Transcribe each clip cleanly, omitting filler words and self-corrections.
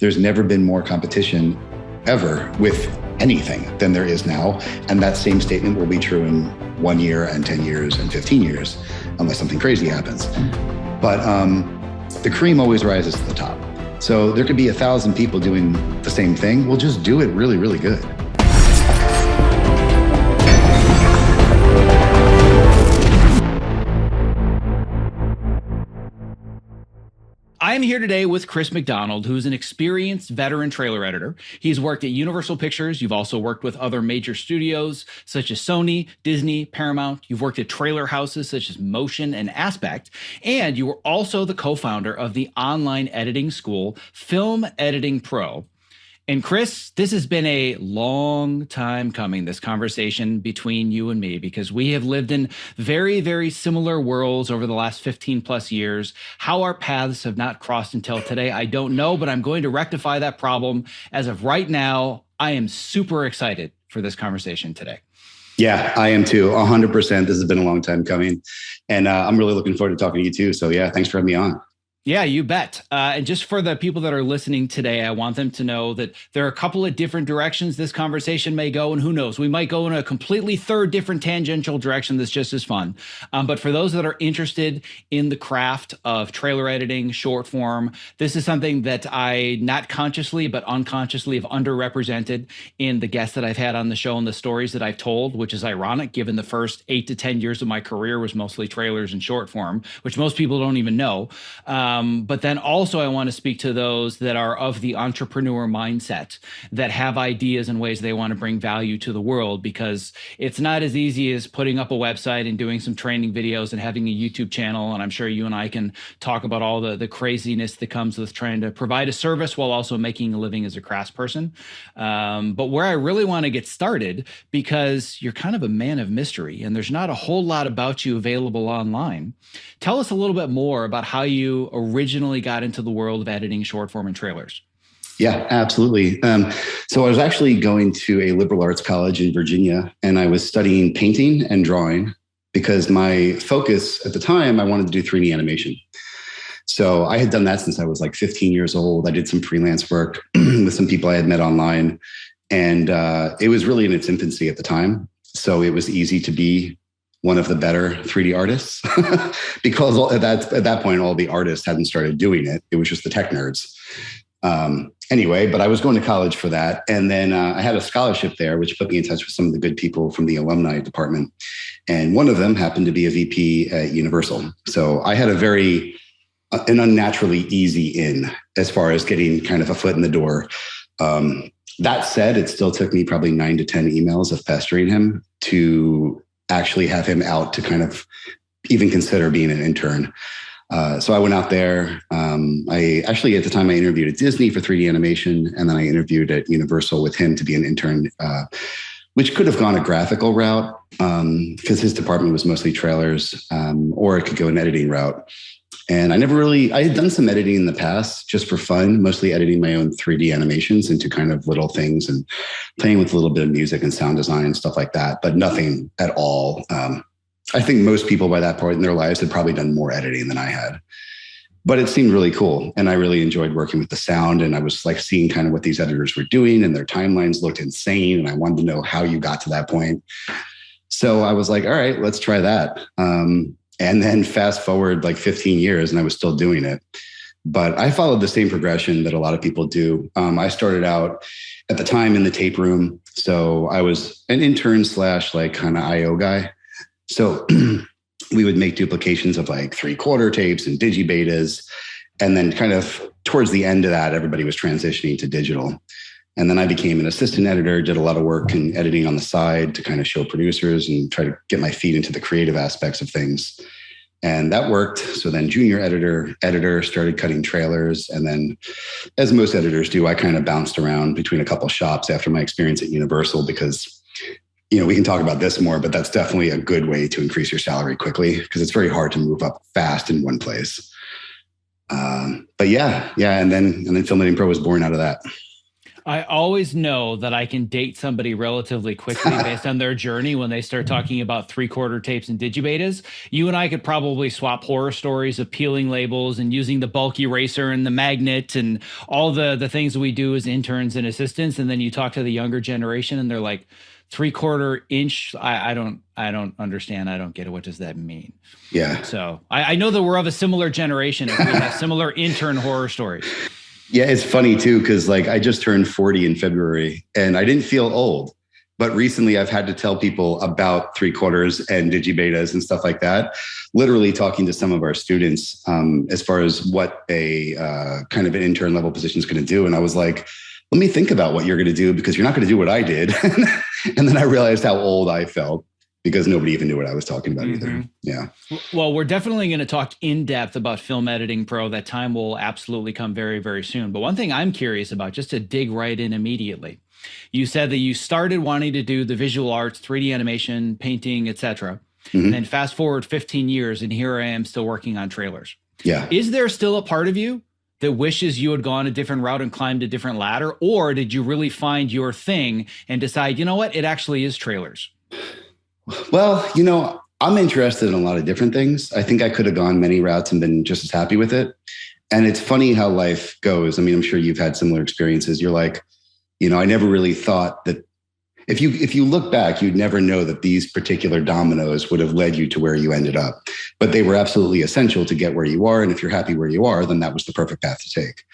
There's never been more competition ever with anything than there is now. And that same statement will be true in 1 year and 10 years and 15 years, unless something crazy happens. But the cream always rises to the top. So there could be 1,000 people doing the same thing. We'll just do it really, really good. I am here today with Crhis MacDonald, who's an experienced veteran trailer editor. He's worked at Universal Pictures. You've also worked with other major studios such as Sony, Disney, Paramount. You've worked at trailer houses such as MOcean and Aspect. And you were also the co-founder of the online editing school, Film Editing Pro. And Crhis, this has been a long time coming, this conversation between you and me, because we have lived in very, very similar worlds over the last 15 plus years. How our paths have not crossed until today, I don't know, but I'm going to rectify that problem. As of right now, I am super excited for this conversation today. Yeah, I am too, 100%. This has been a long time coming. And I'm really looking forward to talking to you too. So yeah, thanks for having me on. Yeah, you bet. And just for the people that are listening today, I want them to know that there are a couple of different directions this conversation may go, and who knows, we might go in a completely third different tangential direction that's just as fun. But for those that are interested in the craft of trailer editing, short form, this is something that I not consciously but unconsciously have underrepresented in the guests that I've had on the show and the stories that I've told, which is ironic given the first 8 to 10 years of my career was mostly trailers and short form, which most people don't even know. But then also I want to speak to those that are of the entrepreneur mindset, that have ideas and ways they want to bring value to the world, because it's not as easy as putting up a website and doing some training videos and having a YouTube channel. And I'm sure you and I can talk about all the craziness that comes with trying to provide a service while also making a living as a craftsperson. But where I really want to get started, because you're kind of a man of mystery and there's not a whole lot about you available online. Tell us a little bit more about how you originally got into the world of editing short form and trailers. Yeah, absolutely. So I was actually going to a liberal arts college in Virginia, and I was studying painting and drawing because my focus at the time, I wanted to do 3D animation. So I had done that since I was like 15 years old. I did some freelance work with some people I had met online, and it was really in its infancy at the time. So it was easy to be one of the better 3D artists because at that point, all the artists hadn't started doing it. It was just the tech nerds. Anyway, but I was going to college for that. And then I had a scholarship there, which put me in touch with some of the good people from the alumni department. And one of them happened to be a VP at Universal. So I had an unnaturally easy in as far as getting kind of a foot in the door. That said, it still took me probably 9 to 10 emails of pestering him to actually have him out to kind of even consider being an intern. So I went out there. I actually, at the time, I interviewed at Disney for 3D animation, and then I interviewed at Universal with him to be an intern, which could have gone a graphical route because his department was mostly trailers, or it could go an editing route. And I had done some editing in the past just for fun, mostly editing my own 3D animations into kind of little things and playing with a little bit of music and sound design and stuff like that, but nothing at all. I think most people by that point in their lives had probably done more editing than I had, but it seemed really cool. And I really enjoyed working with the sound. And I was like seeing kind of what these editors were doing, and their timelines looked insane. And I wanted to know how you got to that point. So I was like, all right, let's try that. And then fast forward like 15 years and I was still doing it. But I followed the same progression that a lot of people do. I started out at the time in the tape room. So I was an intern / like kind of IO guy. So we would make duplications of like 3/4 tapes and digibetas. And then kind of towards the end of that, everybody was transitioning to digital. And then I became an assistant editor, did a lot of work in editing on the side to kind of show producers and try to get my feet into the creative aspects of things. And that worked. So then junior editor started cutting trailers. And then as most editors do, I kind of bounced around between a couple of shops after my experience at Universal because, we can talk about this more, but that's definitely a good way to increase your salary quickly because it's very hard to move up fast in one place. But yeah. And then Film Editing Pro was born out of that. I always know that I can date somebody relatively quickly based on their journey when they start talking about three-quarter tapes and digibetas. You and I could probably swap horror stories of peeling labels and using the bulk eraser and the magnet and all the things that we do as interns and assistants. And then you talk to the younger generation and they're like, three-quarter inch. I don't understand. I don't get it. What does that mean? Yeah. So I know that we're of a similar generation if we have similar intern horror stories. Yeah, it's funny too, because like I just turned 40 in February and I didn't feel old. But recently I've had to tell people about three-quarters and digibetas and stuff like that. Literally talking to some of our students as far as what a kind of an intern level position is going to do. And I was like, let me think about what you're going to do because you're not going to do what I did. And then I realized how old I felt because nobody even knew what I was talking about either. Yeah. Well, we're definitely going to talk in depth about Film Editing Pro. That time will absolutely come very, very soon. But one thing I'm curious about, just to dig right in immediately, you said that you started wanting to do the visual arts, 3D animation, painting, etc. And then fast forward 15 years and here I am still working on trailers. Yeah. Is there still a part of you that wishes you had gone a different route and climbed a different ladder? Or did you really find your thing and decide, you know what, it actually is trailers? Well, I'm interested in a lot of different things. I think I could have gone many routes and been just as happy with it. And it's funny how life goes. I mean, I'm sure you've had similar experiences. You're like, I never really thought that if you look back, you'd never know that these particular dominoes would have led you to where you ended up. But they were absolutely essential to get where you are. And if you're happy where you are, then that was the perfect path to take.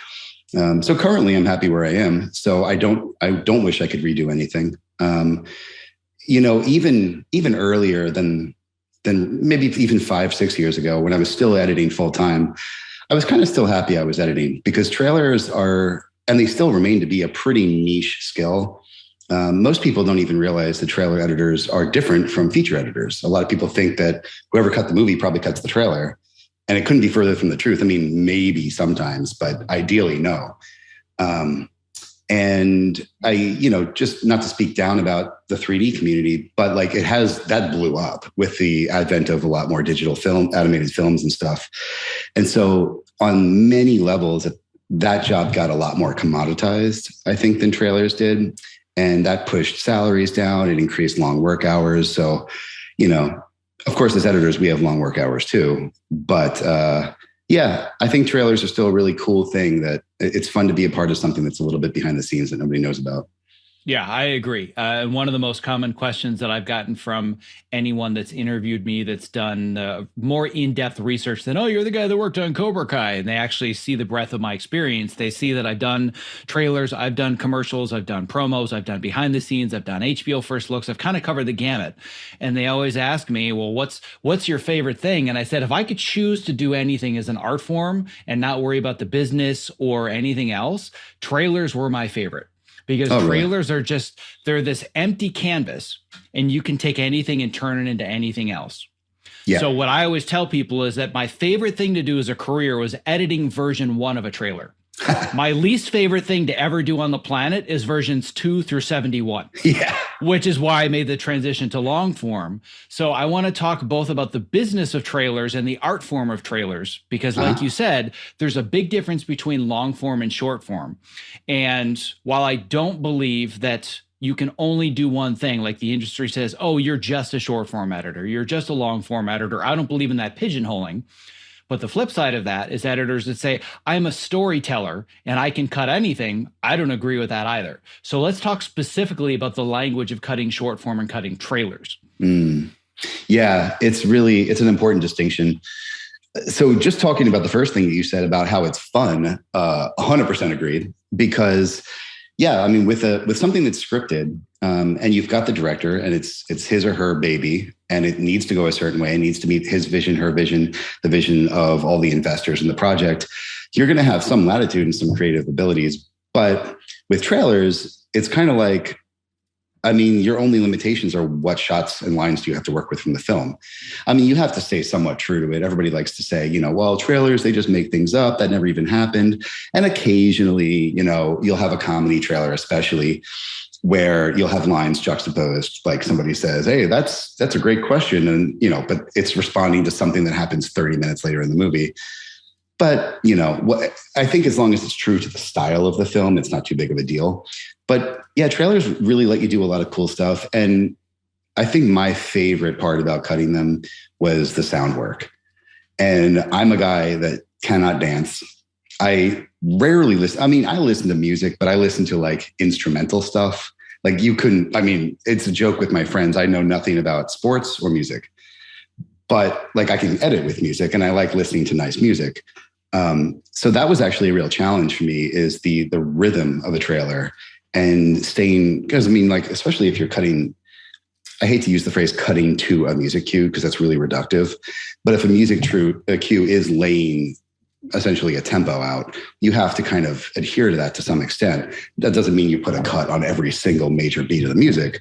So currently I'm happy where I am. So I don't wish I could redo anything. Even earlier than maybe even 5-6 years ago, when I was still editing full time, I was kind of still happy I was editing because trailers are, and they still remain to be, a pretty niche skill. Most people don't even realize that trailer editors are different from feature editors. A lot of people think that whoever cut the movie probably cuts the trailer, and it couldn't be further from the truth. I mean, maybe sometimes, but ideally, no. And I, just not to speak down about the 3D community, but like that blew up with the advent of a lot more digital film, animated films and stuff. And so on many levels, that job got a lot more commoditized, I think, than trailers did. And that pushed salaries down. It increased long work hours. So, of course, as editors, we have long work hours too. But yeah, I think trailers are still a really cool thing that it's fun to be a part of something that's a little bit behind the scenes that nobody knows about. Yeah, I agree. One of the most common questions that I've gotten from anyone that's interviewed me that's done more in-depth research than, oh, you're the guy that worked on Cobra Kai, and they actually see the breadth of my experience. They see that I've done trailers, I've done commercials, I've done promos, I've done behind the scenes, I've done HBO first looks. I've kind of covered the gamut. And they always ask me, well, what's your favorite thing? And I said, if I could choose to do anything as an art form and not worry about the business or anything else, trailers were my favorite. Because trailers are they're this empty canvas and you can take anything and turn it into anything else. Yeah. So what I always tell people is that my favorite thing to do as a career was editing version 1 of a trailer. My least favorite thing to ever do on the planet is versions 2 through 71. Yeah. Which is why I made the transition to long form. So I want to talk both about the business of trailers and the art form of trailers, because like you said, there's a big difference between long form and short form. And while I don't believe that you can only do one thing, like the industry says, oh, you're just a short form editor, you're just a long form editor, I don't believe in that pigeonholing. But the flip side of that is editors that say, I'm a storyteller and I can cut anything. I don't agree with that either. So let's talk specifically about the language of cutting short form and cutting trailers. Yeah, it's an important distinction. So just talking about the first thing that you said about how it's fun, 100% agreed. Because yeah, I mean, with something that's scripted, and you've got the director and it's his or her baby and it needs to go a certain way, it needs to meet his vision, her vision, the vision of all the investors in the project, you're going to have some latitude and some creative abilities. But with trailers, it's kind of like, I mean, your only limitations are what shots and lines do you have to work with from the film. I mean, you have to stay somewhat true to it. Everybody likes to say, well, trailers, they just make things up. That never even happened. And occasionally, you'll have a comedy trailer, especially, where you'll have lines juxtaposed, like somebody says, hey, that's a great question. And, but it's responding to something that happens 30 minutes later in the movie. But, what I think as long as it's true to the style of the film, it's not too big of a deal. But yeah, trailers really let you do a lot of cool stuff. And I think my favorite part about cutting them was the sound work. And I'm a guy that cannot dance. I rarely listen. I mean, I listen to music, but I listen to like instrumental stuff. Like it's a joke with my friends. I know nothing about sports or music, but like I can edit with music and I like listening to nice music. So that was actually a real challenge for me, is the rhythm of a trailer and staying, because especially if you're cutting, I hate to use the phrase cutting to a music cue because that's really reductive. But if a music cue is laying essentially a tempo out, you have to kind of adhere to that to some extent. That doesn't mean you put a cut on every single major beat of the music,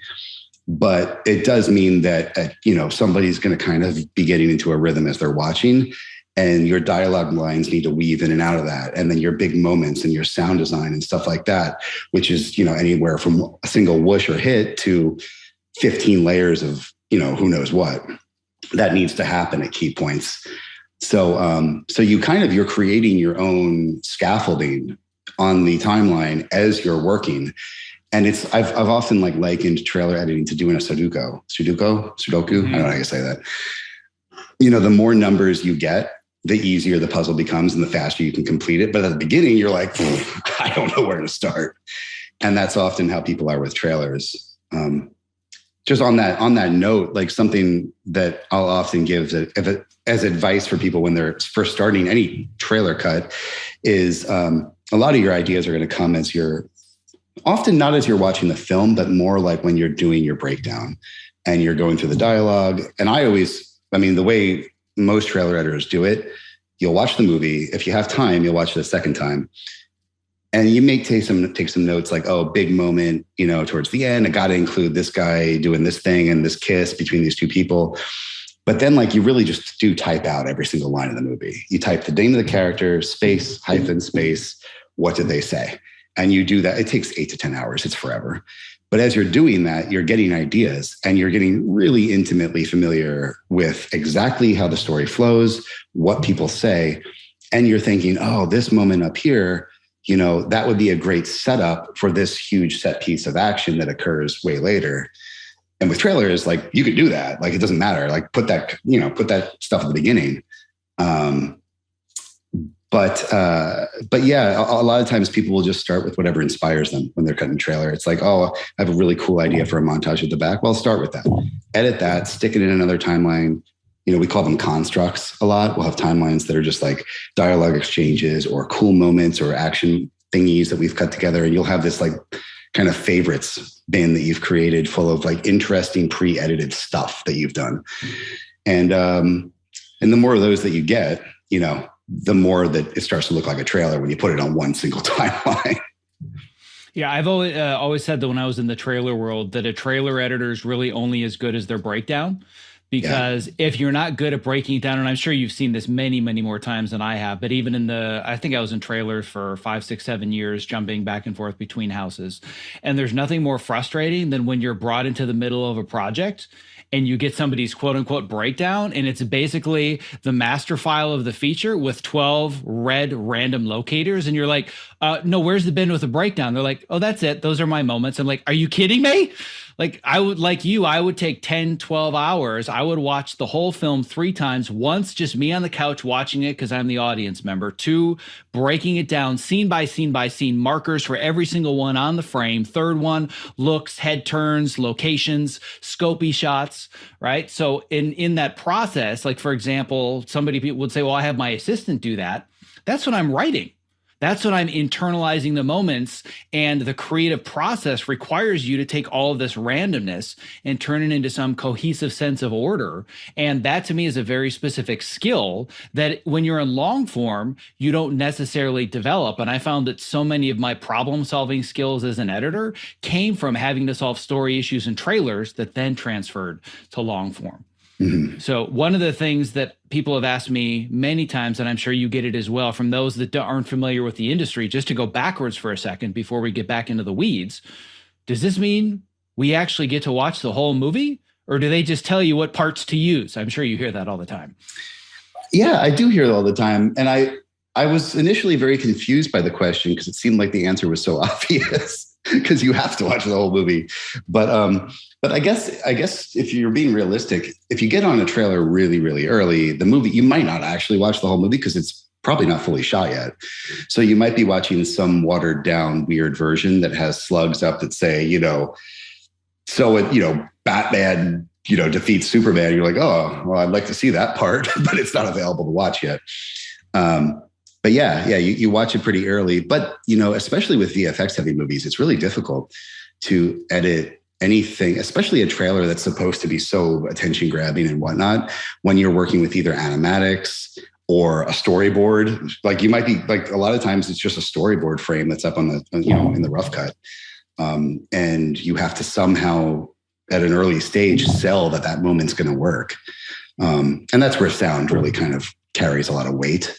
but it does mean that, somebody's going to kind of be getting into a rhythm as they're watching, and your dialogue lines need to weave in and out of that. And then your big moments and your sound design and stuff like that, which is, anywhere from a single whoosh or hit to 15 layers of, who knows what, that needs to happen at key points. So you're creating your own scaffolding on the timeline as you're working. And I've often likened trailer editing to doing a Sudoku. Mm-hmm. I don't know how you say that. The more numbers you get, the easier the puzzle becomes and the faster you can complete it. But at the beginning, you're like, I don't know where to start. And that's often how people are with trailers. Just on that note, like something that I'll often give as advice for people when they're first starting any trailer cut is a lot of your ideas are going to come as often not as you're watching the film, but more like when you're doing your breakdown and you're going through the dialogue. And the way most trailer editors do it, you'll watch the movie. If you have time, you'll watch it a second time. And you may take some notes like, oh, big moment, towards the end, I got to include this guy doing this thing and this kiss between these two people. But then you really just do type out every single line of the movie. You type the name of the character, space, hyphen, space, what did they say? And you do that. It takes 8 to 10 hours. It's forever. But as you're doing that, you're getting ideas and you're getting really intimately familiar with exactly how the story flows, what people say. And you're thinking, oh, this moment up here, that would be a great setup for this huge set piece of action that occurs way later. And with trailers, you could do that. It doesn't matter. Put that stuff at the beginning. But yeah, a lot of times people will just start with whatever inspires them when they're cutting a trailer. It's like, oh, I have a really cool idea for a montage at the back. Well, start with that. Edit that, stick it in another timeline. We call them constructs a lot. We'll have timelines that are just like dialogue exchanges or cool moments or action thingies that we've cut together. And you'll have this kind of favorites bin that you've created full of interesting pre-edited stuff that you've done. And the more of those that you get, the more that it starts to look like a trailer when you put it on one single timeline. Yeah, I've always said that when I was in the trailer world, that a trailer editor is really only as good as their breakdown. Because if you're not good at breaking it down, and I'm sure you've seen this many, many more times than I have, but even I think I was in trailers for 5, 6, 7 years, jumping back and forth between houses. And there's nothing more frustrating than when you're brought into the middle of a project and you get somebody's quote unquote breakdown, and it's basically the master file of the feature with 12 red random locators. And you're like, no, where's the bin with the breakdown? They're like, oh, that's it. Those are my moments. I'm like, are you kidding me? I would take 10, 12 hours. I would watch the whole film 3 times. Once, just me on the couch watching it because I'm the audience member. 2, breaking it down scene by scene by scene, markers for every single one on the frame. 3rd one, looks, head turns, locations, scopy shots, right? So in that process, for example, people would say, well, I have my assistant do that. That's what I'm writing. That's what I'm internalizing the moments, and the creative process requires you to take all of this randomness and turn it into some cohesive sense of order. And that to me is a very specific skill that when you're in long form, you don't necessarily develop. And I found that so many of my problem solving skills as an editor came from having to solve story issues in trailers that then transferred to long form. Mm-hmm. So one of the things that people have asked me many times, and I'm sure you get it as well from those that aren't familiar with the industry, just to go backwards for a second before we get back into the weeds, does this mean we actually get to watch the whole movie, or do they just tell you what parts to use? I'm sure you hear that all the time. Yeah, I do hear it all the time. And I I was initially very confused by the question because it seemed like the answer was so obvious because you have to watch the whole movie. But I guess if you're being realistic, if you get on a trailer really, really early, the movie, you might not actually watch the whole movie because it's probably not fully shot yet. So you might be watching some watered down, weird version that has slugs up that say, Batman, defeats Superman. You're like, oh, well, I'd like to see that part, but it's not available to watch yet. But you watch it pretty early. But, especially with VFX heavy movies, it's really difficult to edit anything, especially a trailer that's supposed to be so attention grabbing and whatnot, when you're working with either animatics or a storyboard. Like you might be like, a lot of times it's just a storyboard frame that's up on the, in the rough cut. And you have to somehow at an early stage sell that moment's going to work. And that's where sound really kind of carries a lot of weight.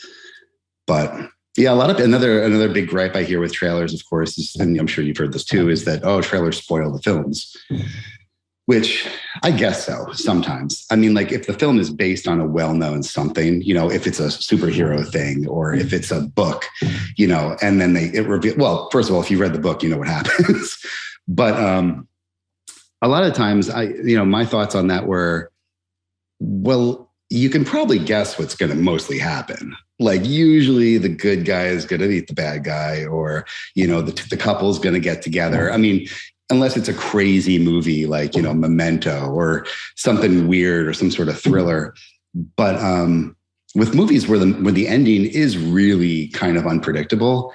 But yeah, another big gripe I hear with trailers, of course, is, and I'm sure you've heard this too, is that, trailers spoil the films, which I guess so sometimes. I mean, like if the film is based on a well-known something, if it's a superhero thing or if it's a book, and then well, first of all, if you read the book, you know what happens. But a lot of times my thoughts on that were, well, you can probably guess what's going to mostly happen. Like usually the good guy is going to beat the bad guy, or, the couple's going to get together. I mean, unless it's a crazy movie like, Memento or something weird or some sort of thriller. But with movies where the ending is really kind of unpredictable,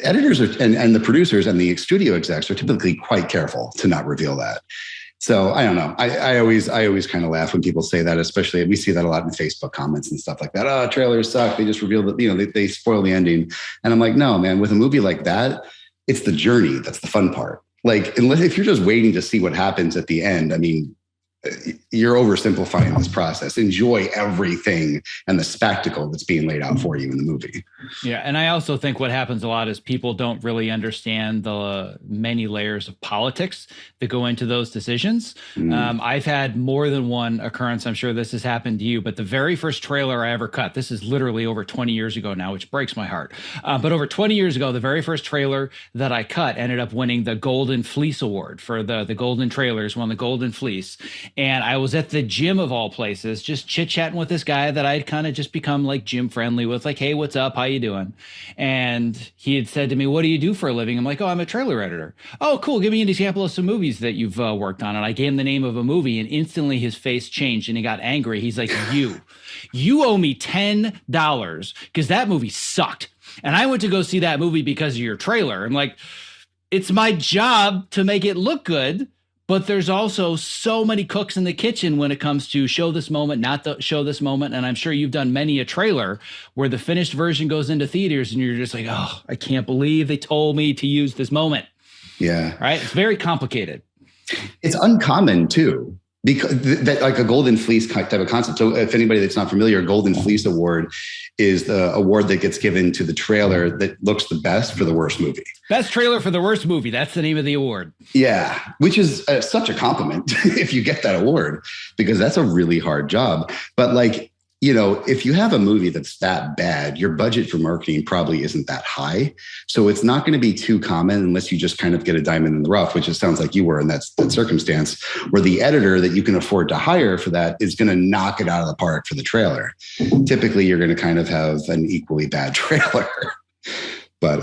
editors and the producers and the studio execs are typically quite careful to not reveal that. So I don't know. I always kind of laugh when people say that, especially we see that a lot in Facebook comments and stuff like that. Oh, trailers suck. They just reveal that, they spoil the ending. And I'm like, no, man, with a movie like that, it's the journey that's the fun part. Like, unless if you're just waiting to see what happens at the end, I mean, you're oversimplifying this process. Enjoy everything and the spectacle that's being laid out for you in the movie. Yeah. And I also think what happens a lot is people don't really understand the many layers of politics that go into those decisions. I've had more than one occurrence. I'm sure this has happened to you, but the very first trailer I ever cut, this is literally over 20 years ago now, which breaks my heart. But over 20 years ago, the very first trailer that I cut ended up winning the Golden Fleece Award for the Golden Trailers, won the Golden Fleece. And I was at the gym of all places, just chit-chatting with this guy that I'd kind of just become like gym friendly with, like, hey, what's up? How you doing? And he had said to me, what do you do for a living? I'm like, oh, I'm a trailer editor. Oh, cool. Give me an example of some movies that you've worked on. And I gave him the name of a movie, and instantly his face changed and he got angry. He's like, you owe me $10 because that movie sucked. And I went to go see that movie because of your trailer. I'm like, it's my job to make it look good. But there's also so many cooks in the kitchen when it comes to show this moment, not show this moment. And I'm sure you've done many a trailer where the finished version goes into theaters and you're just like, oh, I can't believe they told me to use this moment. Yeah. Right. It's very complicated. It's uncommon too, because that like a Golden Fleece type of concept. So if anybody that's not familiar, Golden Fleece Award is the award that gets given to the trailer that looks the best for the worst movie. Best trailer for the worst movie. That's the name of the award. Yeah, which is such a compliment if you get that award, because that's a really hard job. But like, if you have a movie that's that bad, your budget for marketing probably isn't that high. So it's not going to be too common unless you just kind of get a diamond in the rough, which it sounds like you were in that circumstance, where the editor that you can afford to hire for that is going to knock it out of the park for the trailer. Typically, you're going to kind of have an equally bad trailer. But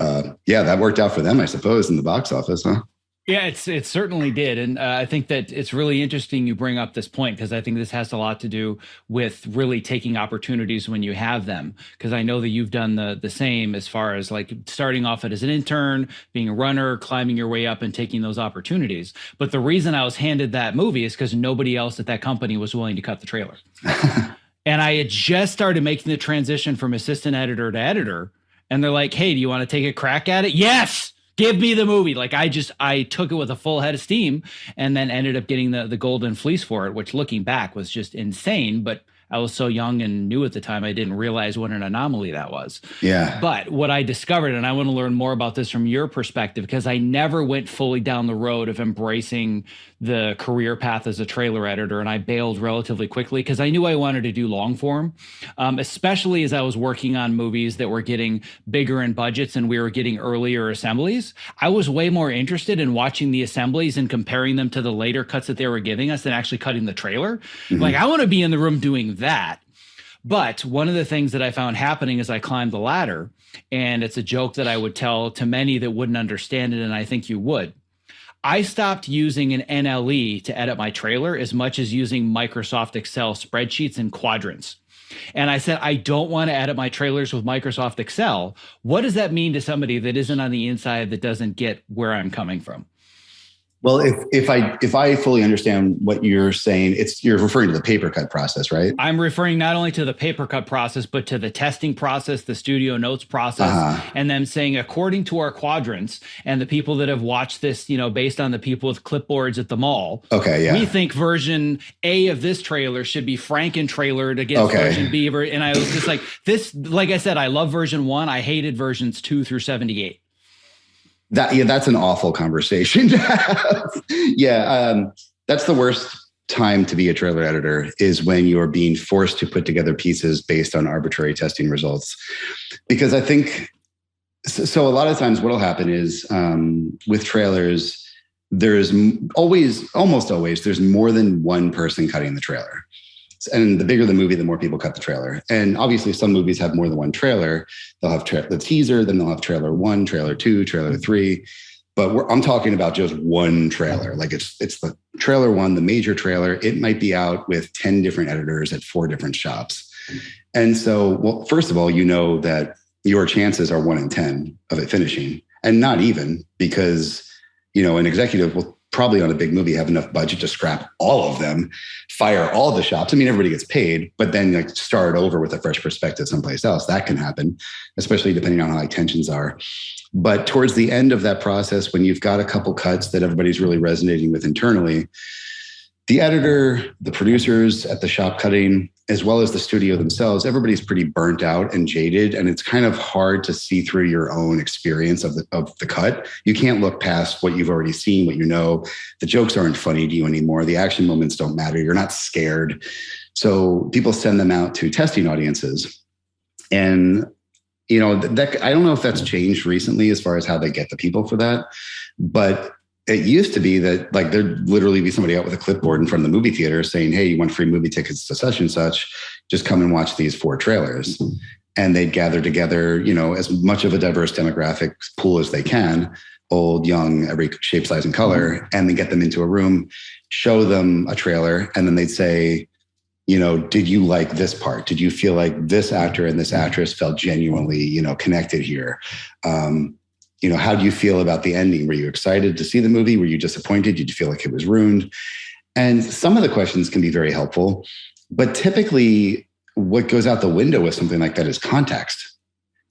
that worked out for them, I suppose, in the box office, huh? Yeah, it certainly did. And I think that it's really interesting you bring up this point, because I think this has a lot to do with really taking opportunities when you have them. Because I know that you've done the same as far as like starting off as an intern, being a runner, climbing your way up and taking those opportunities. But the reason I was handed that movie is because nobody else at that company was willing to cut the trailer. And I had just started making the transition from assistant editor to editor. And they're like, hey, do you want to take a crack at it? Yes. Give me the movie. Like I took it with a full head of steam, and then ended up getting the Golden Fleece for it, which looking back was just insane. But I was so young and new at the time, I didn't realize what an anomaly that was. Yeah. But what I discovered, and I want to learn more about this from your perspective, because I never went fully down the road of embracing the career path as a trailer editor, and I bailed relatively quickly because I knew I wanted to do long form, especially as I was working on movies that were getting bigger in budgets and we were getting earlier assemblies. I was way more interested in watching the assemblies and comparing them to the later cuts that they were giving us than actually cutting the trailer. Mm-hmm. Like, I want to be in the room doing that. But one of the things that I found happening as I climbed the ladder, and it's a joke that I would tell to many that wouldn't understand it, and I think you would, I stopped using an NLE to edit my trailer as much as using Microsoft Excel spreadsheets and quadrants. And I said, I don't want to edit my trailers with Microsoft Excel. What does that mean to somebody that isn't on the inside, that doesn't get where I'm coming from? Well, if I fully understand what you're saying, you're referring to the paper cut process, right? I'm referring not only to the paper cut process, but to the testing process, the studio notes process, and then saying, according to our quadrants and the people that have watched this, based on the people with clipboards at the mall, we think version A of this trailer should be Franken-trailered against version B. And I was just like, like I said, I love version 1. I hated versions 2 through 78. That's an awful conversation to have. That's the worst time to be a trailer editor, is when you're being forced to put together pieces based on arbitrary testing results. Because I think, so a lot of times what'll happen is with trailers, there's almost always, there's more than one person cutting the trailer. And the bigger the movie, the more people cut the trailer. And obviously some movies have more than one trailer. They'll have the teaser, then they'll have trailer 1, trailer 2, trailer 3. But I'm talking about just one trailer. Like it's the trailer 1, the major trailer. It might be out with 10 different editors at 4 different shops. And so, well, first of all, that your chances are 1 in 10 of it finishing, and not even, because, an executive will probably on a big movie have enough budget to scrap all of them, fire all the shops. I mean, everybody gets paid, but then start over with a fresh perspective someplace else. That can happen, especially depending on how high tensions are. But towards the end of that process, when you've got a couple cuts that everybody's really resonating with internally, the editor, the producers at the shop cutting, as well as the studio themselves, everybody's pretty burnt out and jaded. And it's kind of hard to see through your own experience of the cut. You can't look past what you've already seen, what you know. The jokes aren't funny to you anymore. The action moments don't matter. You're not scared. So people send them out to testing audiences. And, I don't know if that's changed recently as far as how they get the people for that. But it used to be that there'd literally be somebody out with a clipboard in front of the movie theater saying, hey, you want free movie tickets to such and such, just come and watch these 4 trailers. And they'd gather together, as much of a diverse demographic pool as they can, old, young, every shape, size, and color, and then get them into a room, show them a trailer, and then they'd say, did you like this part? Did you feel like this actor and this actress felt genuinely, connected here? How do you feel about the ending? Were you excited to see the movie? Were you disappointed? Did you feel like it was ruined? And some of the questions can be very helpful, but typically what goes out the window with something like that is context.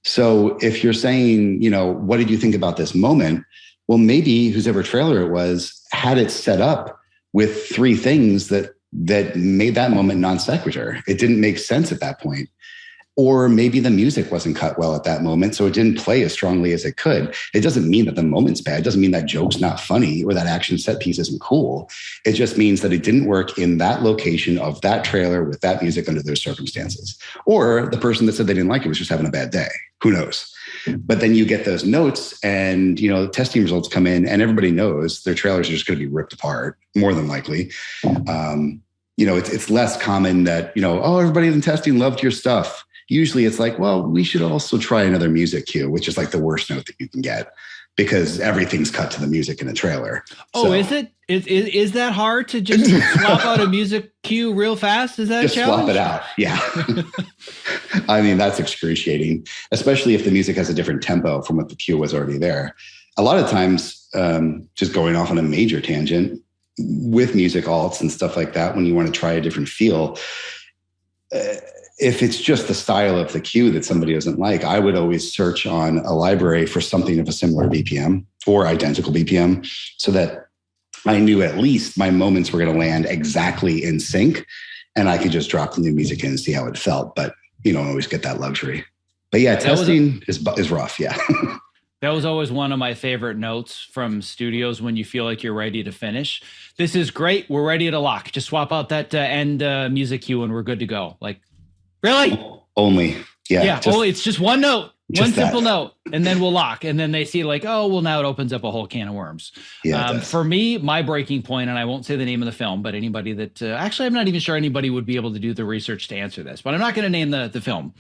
So if you're saying, what did you think about this moment? Well, maybe whosever trailer it was had it set up with 3 things that made that moment non sequitur. It didn't make sense at that point. Or maybe the music wasn't cut well at that moment, so it didn't play as strongly as it could. It doesn't mean that the moment's bad. It doesn't mean that joke's not funny or that action set piece isn't cool. It just means that it didn't work in that location of that trailer with that music under those circumstances. Or the person that said they didn't like it was just having a bad day. Who knows? But then you get those notes and, testing results come in and everybody knows their trailers are just going to be ripped apart, more than likely. It's less common that, everybody in testing loved your stuff. Usually it's like, well, we should also try another music cue, which is like the worst note that you can get because everything's cut to the music in a trailer. Oh, so, is it? Is that hard to just swap out a music cue real fast? Is that just a challenge? Swap it out? Yeah. I mean, that's excruciating, especially if the music has a different tempo from what the cue was already there. A lot of times, just going off on a major tangent with music alts and stuff like that, when you want to try a different feel, if it's just the style of the cue that somebody doesn't like, I would always search on a library for something of a similar BPM or identical BPM so that I knew at least my moments were going to land exactly in sync. and I could just drop the new music in and see how it felt. But you don't always get that luxury. But yeah, testing is rough. Yeah. That was always one of my favorite notes from studios when you feel like you're ready to finish. This is great. We're ready to lock. Just swap out that end music cue and we're good to go. Like, really? Only. Yeah. Only. It's just one note. One simple note, and then we'll lock. And then they see like, oh, well, now it opens up a whole can of worms. Yeah, for me, my breaking point, and I won't say the name of the film, but anybody that actually, I'm not even sure anybody would be able to do the research to answer this, but I'm not going to name the film.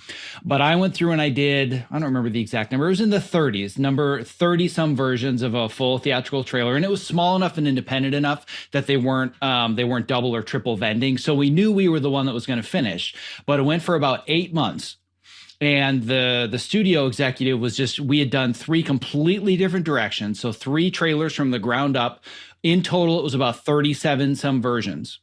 But I went through and I don't remember the exact number. It was in the 30s, number 30 some versions of a full theatrical trailer. And it was small enough and independent enough that they weren't double or triple vending. So we knew we were the one that was going to finish, but it went for about 8 months. And the studio executive we had done 3 completely different directions. So 3 trailers from the ground up. In total, it was about 37 some versions.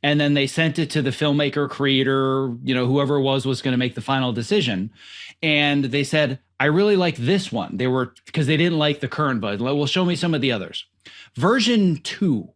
And then they sent it to the filmmaker, creator, whoever it was going to make the final decision. And they said, I really like this one. Because they didn't like the current bud. Well, show me some of the others. Version 2.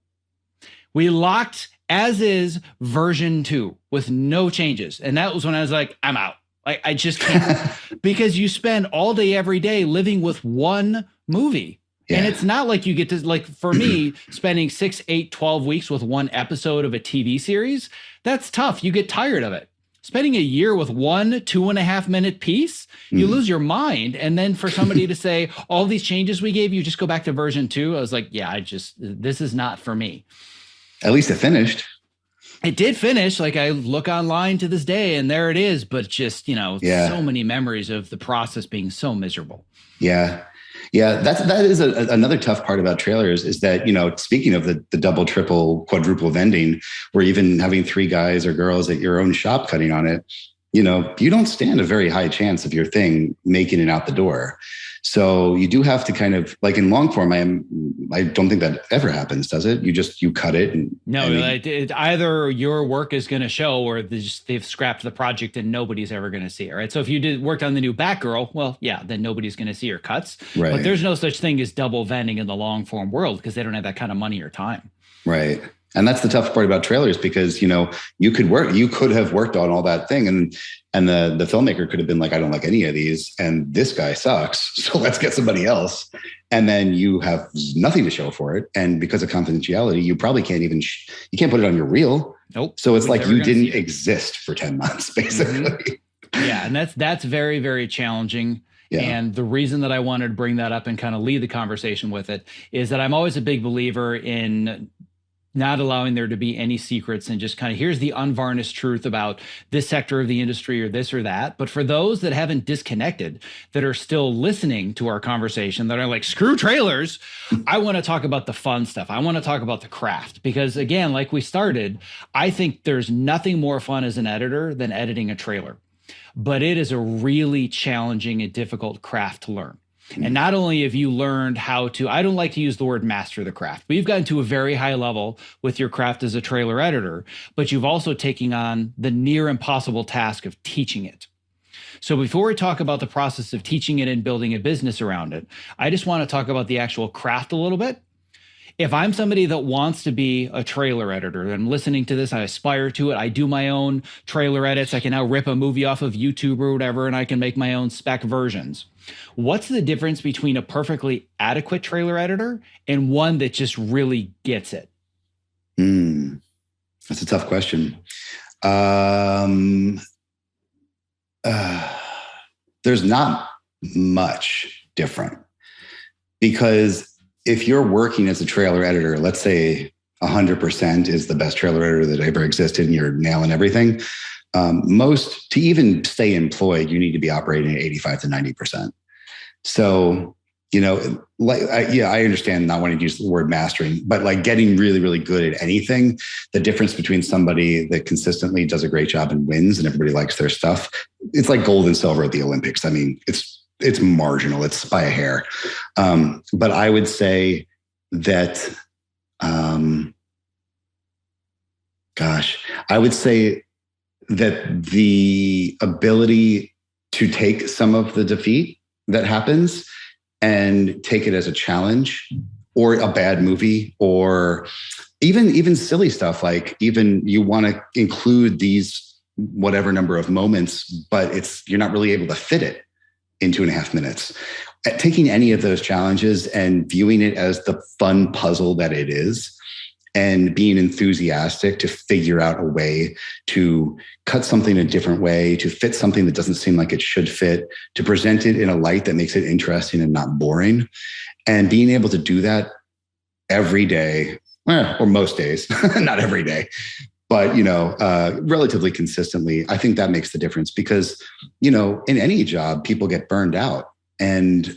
We locked as is version 2 with no changes. And that was when I was like, I'm out. I just can't, because you spend all day, every day living with one movie. Yeah. And it's not like you get to, like, for me, spending 6, 8, 12 weeks with one episode of a TV series, that's tough. You get tired of it. Spending a year with one 2.5 minute piece, you lose your mind. And then for somebody to say, all these changes we gave you, just go back to version 2. I was like, yeah, this is not for me. At least it finished. It did finish. Like, I look online to this day and there it is, but just, so many memories of the process being so miserable. Yeah. Yeah. That is another tough part about trailers is that, speaking of the double, triple, quadruple vending, or even having 3 guys or girls at your own shop cutting on it, you don't stand a very high chance of your thing making it out the door. So you do have to kind of, like, in long form, I don't think that ever happens, does it? You cut it. Either your work is going to show, or they've scrapped the project and nobody's ever going to see it, right? So if you worked on the new Batgirl, well, yeah, then nobody's going to see your cuts. Right. But there's no such thing as double vending in the long form world because they don't have that kind of money or time. Right. And that's the tough part about trailers because, you could have worked on all that thing and the filmmaker could have been like, I don't like any of these and this guy sucks. So let's get somebody else. And then you have nothing to show for it. And because of confidentiality, you probably can't even, you can't put it on your reel. Nope. So it's like you didn't exist for 10 months, basically. Mm-hmm. Yeah. And that's very, very challenging. Yeah. And the reason that I wanted to bring that up and kind of lead the conversation with it is that I'm always a big believer in not allowing there to be any secrets and just kind of here's the unvarnished truth about this sector of the industry or this or that. But for those that haven't disconnected, that are still listening to our conversation, that are like, screw trailers, I want to talk about the fun stuff. I want to talk about the craft because, again, like we started, I think there's nothing more fun as an editor than editing a trailer. But it is a really challenging and difficult craft to learn. And not only have you learned how to, I don't like to use the word master the craft, but you've gotten to a very high level with your craft as a trailer editor, but you've also taken on the near impossible task of teaching it. So before we talk about the process of teaching it and building a business around it, I just want to talk about the actual craft a little bit. If I'm somebody that wants to be a trailer editor, and I'm listening to this, I aspire to it. I do my own trailer edits. I can now rip a movie off of YouTube or whatever, and I can make my own spec versions. What's the difference between a perfectly adequate trailer editor and one that just really gets it? That's a tough question. There's not much different because if you're working as a trailer editor, let's say 100% is the best trailer editor that ever existed and you're nailing everything. To even stay employed, you need to be operating at 85 to 90%. So, I understand not wanting to use the word mastering, but like getting really, really good at anything, the difference between somebody that consistently does a great job and wins and everybody likes their stuff, it's like gold and silver at the Olympics. I mean, it's marginal. It's by a hair. But I would say that, I would say that the ability to take some of the defeat that happens and take it as a challenge or a bad movie, or even silly stuff. Like even you want to include these whatever number of moments, but you're not really able to fit it in 2.5 minutes. Taking any of those challenges and viewing it as the fun puzzle that it is, and being enthusiastic to figure out a way to cut something a different way, to fit something that doesn't seem like it should fit, to present it in a light that makes it interesting and not boring. And being able to do that every day, or most days, not every day, but, relatively consistently, I think that makes the difference because, in any job, people get burned out. And,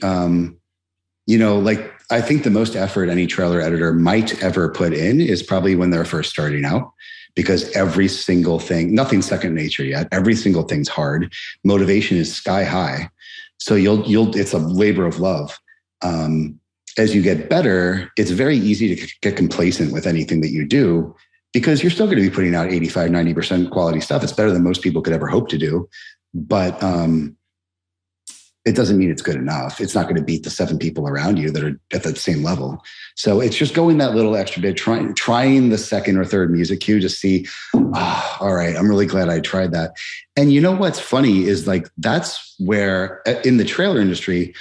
I think the most effort any trailer editor might ever put in is probably when they're first starting out, because every single thing, nothing's second nature yet. Every single thing's hard. Motivation is sky high. So it's a labor of love. As you get better, it's very easy to get complacent with anything that you do, because you're still going to be putting out 85, 90% quality stuff. It's better than most people could ever hope to do. But it doesn't mean it's good enough. It's not going to beat the 7 people around you that are at that same level. So it's just going that little extra bit, trying the second or third music cue to see, all right, I'm really glad I tried that. And you know what's funny is that's where in the trailer industry,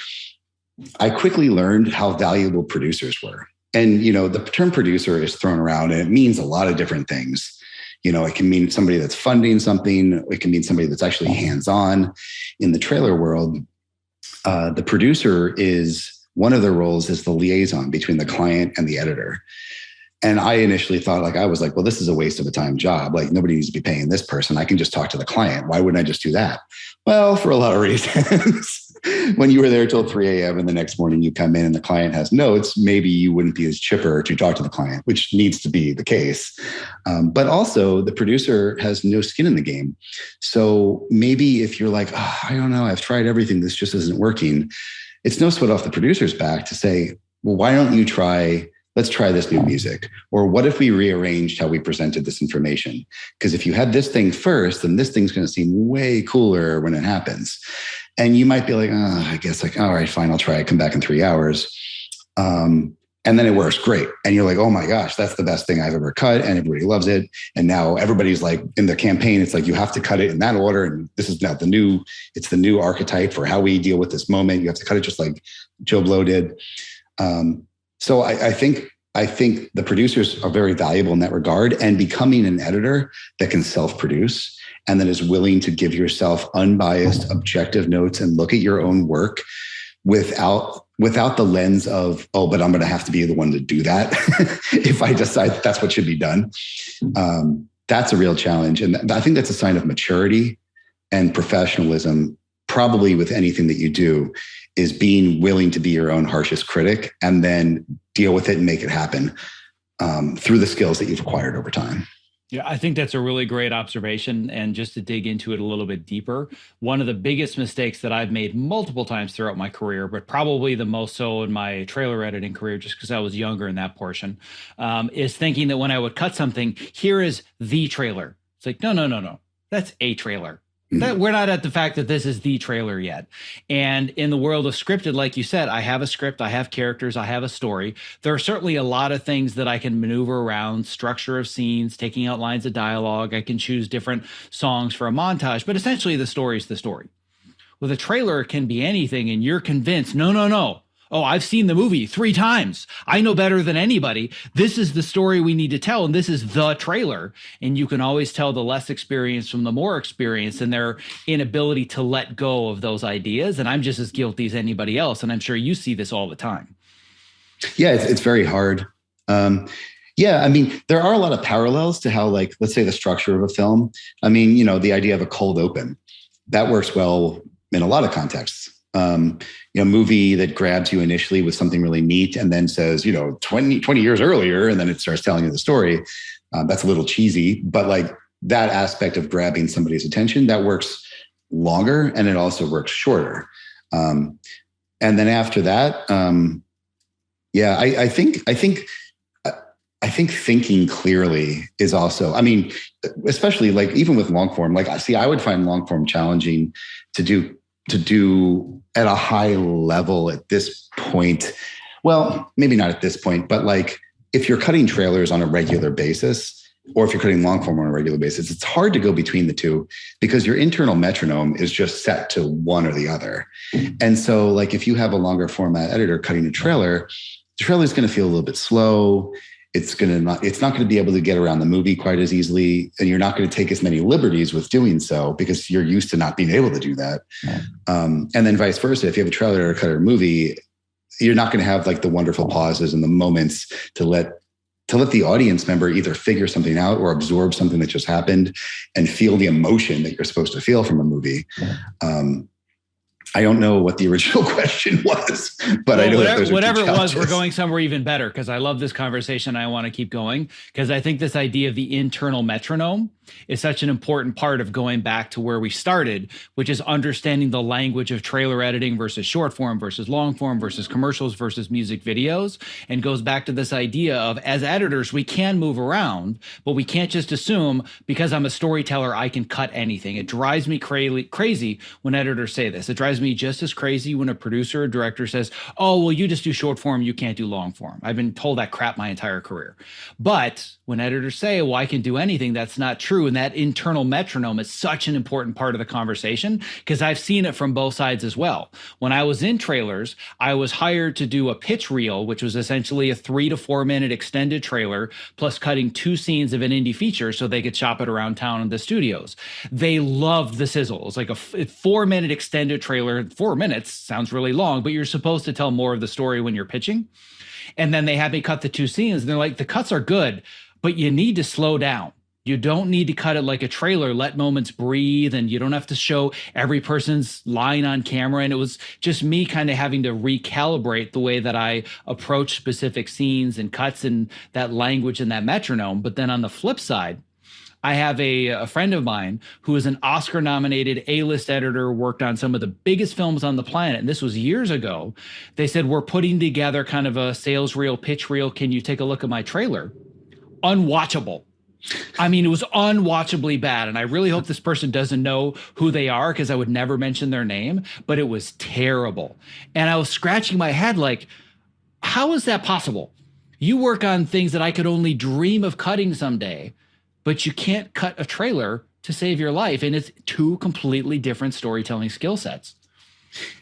I quickly learned how valuable producers were. And, the term producer is thrown around and it means a lot of different things. It can mean somebody that's funding something. It can mean somebody that's actually hands-on. In the trailer world, the producer is one of their roles is the liaison between the client and the editor. And I initially thought well, this is a waste of a time job. Nobody needs to be paying this person. I can just talk to the client. Why wouldn't I just do that? Well, for a lot of reasons. When you were there till 3 a.m. and the next morning you come in and the client has notes, maybe you wouldn't be as chipper to talk to the client, which needs to be the case. But also the producer has no skin in the game. So maybe if you're I don't know, I've tried everything, this just isn't working. It's no sweat off the producer's back to say, well, why don't you let's try this new music. Or what if we rearranged how we presented this information? Because if you had this thing first, then this thing's going to seem way cooler when it happens. And you might be I guess all right, fine, I'll try it. Come back in 3 hours. And then it works great. And you're oh my gosh, that's the best thing I've ever cut. And everybody loves it. And now everybody's in the campaign, it's you have to cut it in that order. And this is now the new archetype for how we deal with this moment. You have to cut it just like Joe Blow did. So I think the producers are very valuable in that regard, and becoming an editor that can self-produce and that is willing to give yourself unbiased, objective notes and look at your own work without the lens of, but I'm going to have to be the one to do that if I decide that's what should be done. That's a real challenge. And I think that's a sign of maturity and professionalism, probably with anything that you do, is being willing to be your own harshest critic and then deal with it and make it happen through the skills that you've acquired over time. Yeah, I think that's a really great observation. And just to dig into it a little bit deeper, one of the biggest mistakes that I've made multiple times throughout my career, but probably the most so in my trailer editing career, just because I was younger in that portion, is thinking that when I would cut something, here is the trailer. It's no. That's a trailer. That we're not at the fact that this is the trailer yet. And in the world of scripted, like you said, I have a script, I have characters, I have a story. There are certainly a lot of things that I can maneuver around, structure of scenes, taking out lines of dialogue. I can choose different songs for a montage, but essentially the story is the story. With a trailer, it can be anything, and you're convinced, no. Oh, I've seen the movie 3 times. I know better than anybody. This is the story we need to tell, and this is the trailer. And you can always tell the less experienced from the more experienced and their inability to let go of those ideas. And I'm just as guilty as anybody else. And I'm sure you see this all the time. Yeah, it's very hard. Yeah, I mean, there are a lot of parallels to how, let's say the structure of a film. I mean, the idea of a cold open, that works well in a lot of contexts. Movie that grabs you initially with something really neat and then says, 20 years earlier, and then it starts telling you the story. That's a little cheesy, but that aspect of grabbing somebody's attention, that works longer and it also works shorter. And then after that, I think thinking clearly is also, I mean, especially even with long form, I would find long form challenging to do at a high level at this point, Well, maybe not at this point, but like if you're cutting trailers on a regular basis, or if you're cutting long form on a regular basis, it's hard to go between the two because your internal metronome is just set to one or the other. And so like if you have a longer format editor cutting a trailer, the trailer is going to feel a little bit slow. It's not going to be able to get around the movie quite as easily. And you're not going to take as many liberties with doing so because you're used to not being able to do that. And then vice versa. If you have a trailer or a cut or a movie, you're not going to have like the wonderful pauses and the moments to let the audience member either figure something out or absorb something that just happened and feel the emotion that you're supposed to feel from a movie. I don't know what the original question was, but I know whatever it was, we're going somewhere even better because I love this conversation. I want to keep going because I think this idea of the internal metronome is such an important part of going back to where we started, which is understanding the language of trailer editing versus short form versus long form versus commercials versus music videos, and goes back to this idea of as editors, we can move around, but we can't just assume because I'm a storyteller, I can cut anything. It drives me crazy when editors say this. It drives me just as crazy when a producer or director says, oh, well, you just do short form, you can't do long form. I've been told that crap my entire career. But when editors say, well, I can do anything, that's not true. And that internal metronome is such an important part of the conversation because I've seen it from both sides as well. When I was in trailers, I was hired to do a pitch reel, which was essentially a 3 to 4 minute extended trailer, plus cutting 2 scenes of an indie feature so they could shop it around town in the studios. They loved the sizzle. It's like a 4 minute extended trailer. 4 minutes sounds really long, but you're supposed to tell more of the story when you're pitching. And then they had me cut the 2 scenes and they're like, the cuts are good, but you need to slow down. You don't need to cut it like a trailer, let moments breathe, and you don't have to show every person's line on camera. And it was just me kind of having to recalibrate the way that I approach specific scenes and cuts and that language and that metronome. But then on the flip side, I have a friend of mine who is an Oscar-nominated A-list editor, worked on some of the biggest films on the planet. And this was years ago. They said, we're putting together kind of a sales reel, pitch reel. Can you take a look at my trailer? Unwatchable. I mean, it was unwatchably bad. And I really hope this person doesn't know who they are because I would never mention their name, but it was terrible. And I was scratching my head like, how is that possible? You work on things that I could only dream of cutting someday, but you can't cut a trailer to save your life. And it's 2 completely different storytelling skill sets.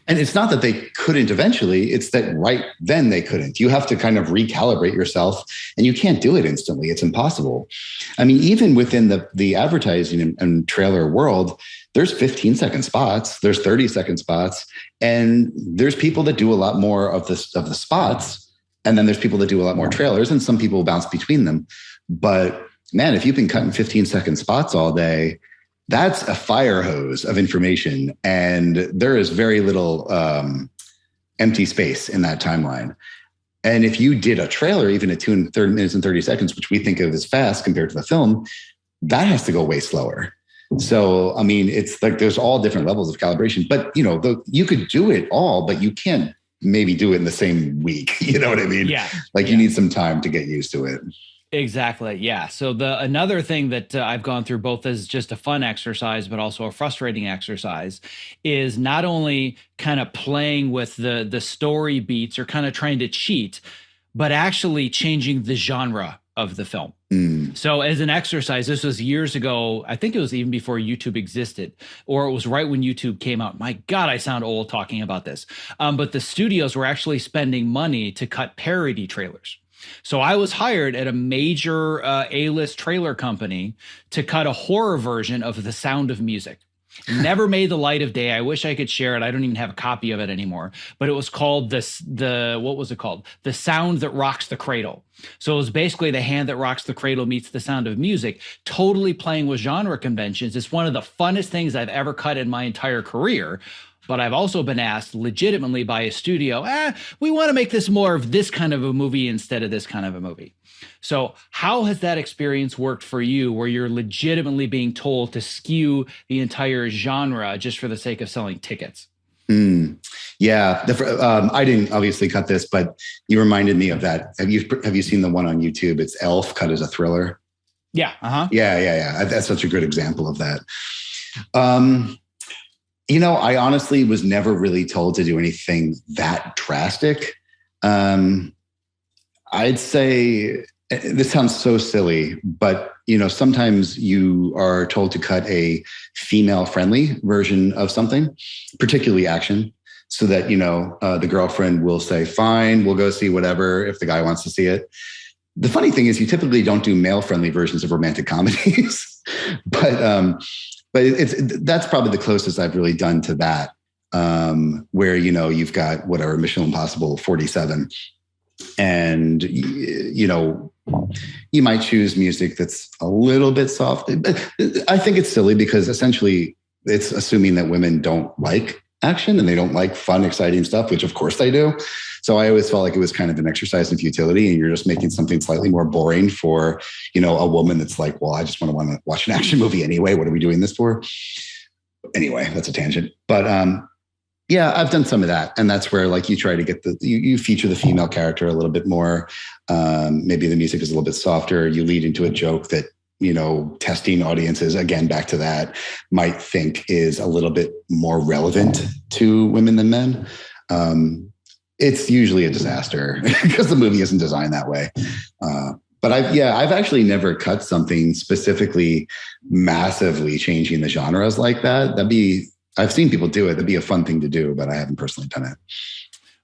And it's not that they couldn't eventually, it's that right then they couldn't. You have to kind of recalibrate yourself and you can't do it instantly. It's impossible. I mean, even within the advertising and trailer world, there's 15-second spots, there's 30-second spots, and there's people that do a lot more of the spots. And then there's people that do a lot more trailers and some people bounce between them. But man, if you've been cutting 15-second spots all day, that's a fire hose of information. And there is very little empty space in that timeline. And if you did a trailer, even at 2 minutes and 30 seconds, which we think of as fast compared to the film, that has to go way slower. So, I mean, it's like there's all different levels of calibration, but you know, you could do it all, but you can't maybe do it in the same week. You know what I mean? Yeah. Like you need some time to get used to it. Exactly. Yeah. So another thing that I've gone through both as just a fun exercise, but also a frustrating exercise is not only kind of playing with the story beats or kind of trying to cheat, but actually changing the genre of the film. So as an exercise, this was years ago. I think it was even before YouTube existed, or it was right when YouTube came out. My God, I sound old talking about this. But the studios were actually spending money to cut parody trailers. So I was hired at a major A-list trailer company to cut a horror version of The Sound of Music. Never made the light of day. I wish I could share it. I don't even have a copy of it anymore. But it was called what was it called? The Sound That Rocks the Cradle. So it was basically the hand that rocks the cradle meets The Sound of Music, totally playing with genre conventions. It's one of the funnest things I've ever cut in my entire career. But I've also been asked legitimately by a studio, we want to make this more of this kind of a movie instead of this kind of a movie. So how has that experience worked for you where you're legitimately being told to skew the entire genre just for the sake of selling tickets? Yeah. I didn't obviously cut this, but you reminded me of that. Have you seen the one on YouTube? It's Elf cut as a thriller. Yeah. Uh-huh. Yeah. That's such a good example of that. You know, I honestly was never really told to do anything that drastic. I'd say this sounds so silly, but sometimes you are told to cut a female-friendly version of something, particularly action, so that the girlfriend will say, "Fine, we'll go see whatever if the guy wants to see it." The funny thing is, you typically don't do male-friendly versions of romantic comedies, but that's probably the closest I've really done to that, where you've got whatever Mission Impossible 47. And, you might choose music that's a little bit soft. I think it's silly because essentially it's assuming that women don't like action and they don't like fun, exciting stuff, which of course they do. So I always felt like it was kind of an exercise in futility, and you're just making something slightly more boring for, a woman that's like, well, I just want to watch an action movie anyway. What are we doing this for? Anyway, that's a tangent. But, yeah, I've done some of that. And that's where you try to get you feature the female character a little bit more. Maybe the music is a little bit softer. You lead into a joke that, testing audiences, again, back to that, might think is a little bit more relevant to women than men. It's usually a disaster because the movie isn't designed that way. But I've actually never cut something specifically massively changing the genres like that. I've seen people do it. That'd be a fun thing to do, but I haven't personally done it.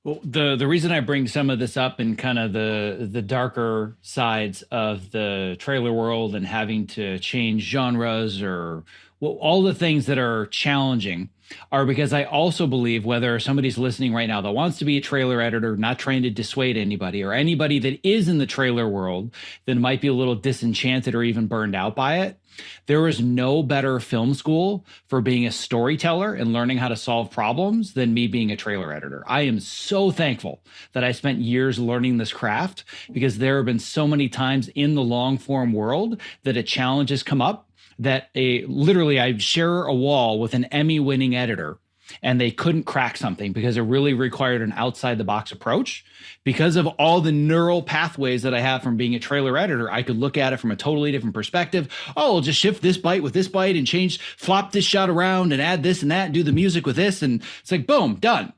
Well, the reason I bring some of this up and kind of the darker sides of the trailer world and having to change genres or all the things that are challenging are because I also believe whether somebody's listening right now that wants to be a trailer editor, not trying to dissuade anybody, or anybody that is in the trailer world that might be a little disenchanted or even burned out by it, there is no better film school for being a storyteller and learning how to solve problems than me being a trailer editor. I am so thankful that I spent years learning this craft because there have been so many times in the long form world that a challenge has come up that literally I share a wall with an Emmy-winning editor and they couldn't crack something because it really required an outside-the-box approach. Because of all the neural pathways that I have from being a trailer editor, I could look at it from a totally different perspective. Oh, I'll just shift this byte with this byte and flop this shot around and add this and that and do the music with this. And it's like, boom, done.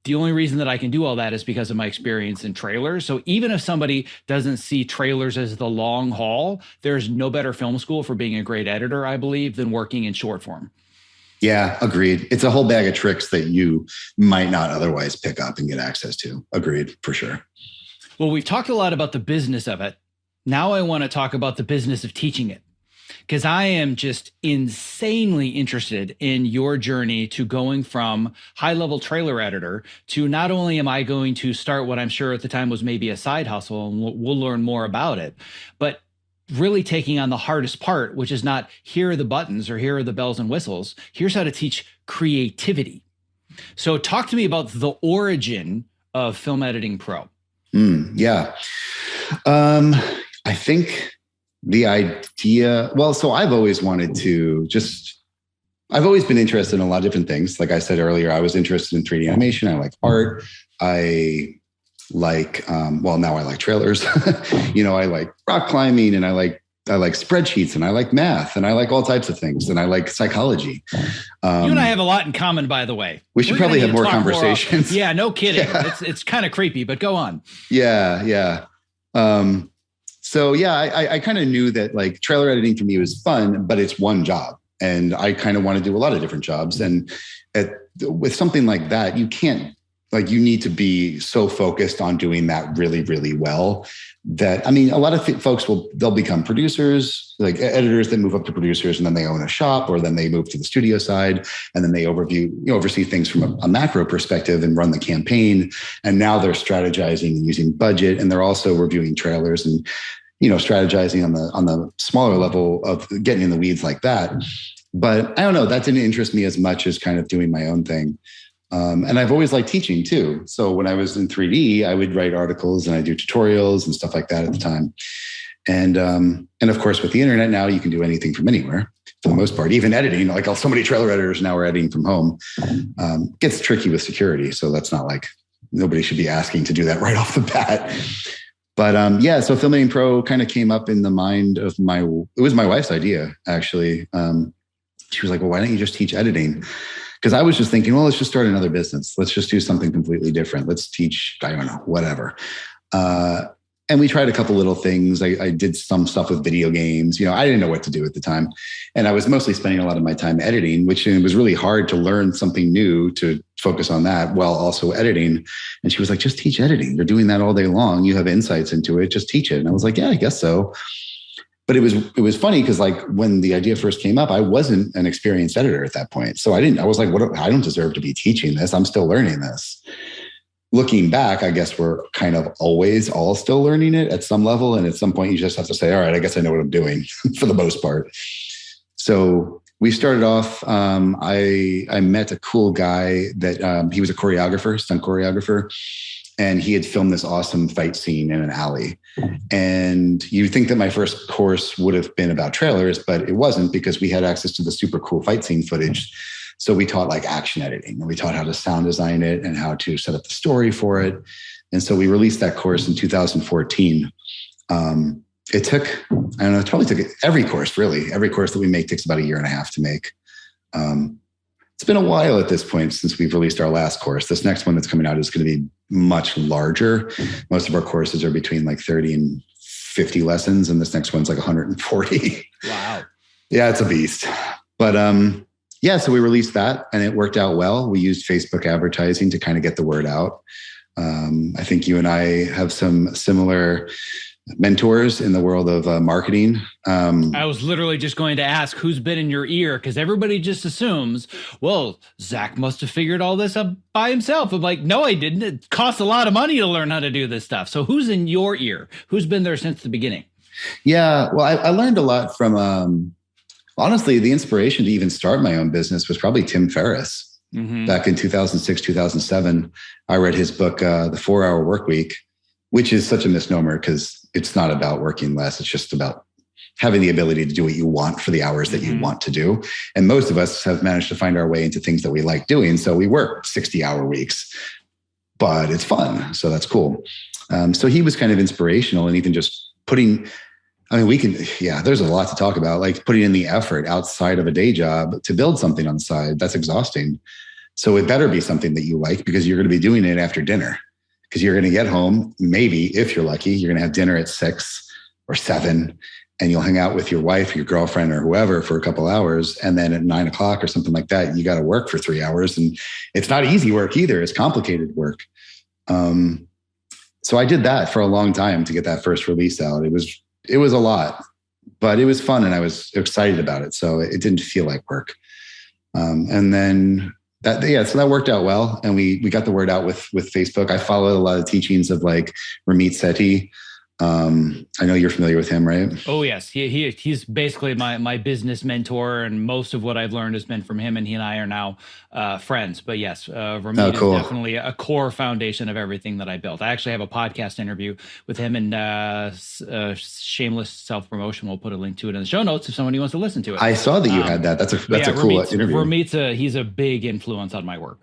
The only reason that I can do all that is because of my experience in trailers. So even if somebody doesn't see trailers as the long haul, there's no better film school for being a great editor, I believe, than working in short form. Yeah, agreed. It's a whole bag of tricks that you might not otherwise pick up and get access to. Agreed, for sure. Well, we've talked a lot about the business of it. Now I want to talk about the business of teaching it, because I am just insanely interested in your journey to going from high-level trailer editor to not only am I going to start what I'm sure at the time was maybe a side hustle, and we'll learn more about it, but really taking on the hardest part, which is not here are the buttons or here are the bells and whistles. Here's how to teach creativity. So talk to me about the origin of Film Editing Pro. Yeah. I think the idea, so I've always wanted to I've always been interested in a lot of different things. Like I said earlier, I was interested in 3D animation. I like art. I like, now I like trailers. I like rock climbing, and I like spreadsheets, and I like math, and I like all types of things, and I like psychology. You and I have a lot in common, by the way. We should probably have more conversations. Yeah, no kidding. Yeah. It's kind of creepy, but go on. Yeah. I kind of knew that trailer editing for me was fun, but it's one job. And I kind of want to do a lot of different jobs. And with something like that, you can't, you need to be so focused on doing that really, really well that, a lot of folks they'll become producers, like editors that move up to producers, and then they own a shop, or then they move to the studio side, and then they oversee things from a macro perspective and run the campaign. And now they're strategizing and using budget, and they're also reviewing trailers and, strategizing on the smaller level of getting in the weeds like that. But I don't know, that didn't interest me as much as kind of doing my own thing. And I've always liked teaching too. So when I was in 3D, I would write articles and I do tutorials and stuff like that at the time. And of course, with the internet now, you can do anything from anywhere for the most part, even editing. So many trailer editors now are editing from home. Gets tricky with security. So that's not nobody should be asking to do that right off the bat. But so Film Editing Pro kind of came up in the mind of it was my wife's idea, actually. She was like, well, why don't you just teach editing? Because I was just thinking, well, let's just start another business. Let's just do something completely different. Let's teach, I don't know, whatever. And we tried a couple little things. I did some stuff with video games. I didn't know what to do at the time. And I was mostly spending a lot of my time editing, which it was really hard to learn something new to focus on that while also editing. And she was like, just teach editing. They're doing that all day long. You have insights into it. Just teach it. And I was like, yeah, I guess so. But it was funny because like when the idea first came up, I wasn't an experienced editor at that point. So I was like, I don't deserve to be teaching this. I'm still learning this. Looking back, I guess we're kind of always all still learning it at some level. And at some point you just have to say, all right, I guess I know what I'm doing for the most part. So we started off, I met a cool guy that he was a choreographer, stunt choreographer. And he had filmed this awesome fight scene in an alley. And you think that my first course would have been about trailers, but it wasn't because we had access to the super cool fight scene footage. So we taught like action editing and we taught how to sound design it and how to set up the story for it. And so we released that course in 2014. It took, I don't know, it probably took every course, really. Every course that we make takes about 1.5 years to make. It's been a while at this point since we've released our last course. This next one that's coming out is going to be much larger. Most of our courses are between like 30 and 50 lessons, and this next one's like 140. Wow. Yeah, it's a beast. But yeah, so we released that and it worked out well. We used Facebook advertising to kind of get the word out. I think you and I have some similar mentors in the world of marketing. I was literally just going to ask who's been in your ear, because everybody just assumes, well, Zack must have figured all this up by himself. I'm like, no, I didn't. It costs a lot of money to learn how to do this stuff. So who's in your ear? Who's been there since the beginning? Yeah, well, I learned a lot from, honestly, the inspiration to even start my own business was probably Tim Ferriss. Mm-hmm. Back in 2006, 2007, I read his book, The 4-Hour Workweek, which is such a misnomer because it's not about working less. It's just about having the ability to do what you want for the hours that you want to do. And most of us have managed to find our way into things that we like doing. So we work 60-hour weeks, but it's fun. So that's cool. So he was kind of inspirational, and even just putting, there's a lot to talk about, like putting in the effort outside of a day job to build something on the side. That's exhausting. So it better be something that you like, because you're going to be doing it after dinner. Because you're going to get home, maybe if you're lucky, you're going to have dinner at 6 or 7, and you'll hang out with your wife, your girlfriend, or whoever for a couple hours. And then at 9 o'clock or something like that, you got to work for 3 hours. And it's not easy work either. It's complicated work. So I did that for a long time to get that first release out. It was a lot, but it was fun and I was excited about it. So it didn't feel like work. And then so that worked out well. And we got the word out with Facebook. I followed a lot of teachings of like Ramit Sethi. I know you're familiar with him, right? Oh yes. He's basically my business mentor, and most of what I've learned has been from him, and he and I are now friends. But yes, Ramit is definitely a core foundation of everything that I built. I actually have a podcast interview with him, and shameless self-promotion. We'll put a link to it in the show notes if somebody wants to listen to it. I saw that you had that. That's a cool interview. Ramit's he's a big influence on my work.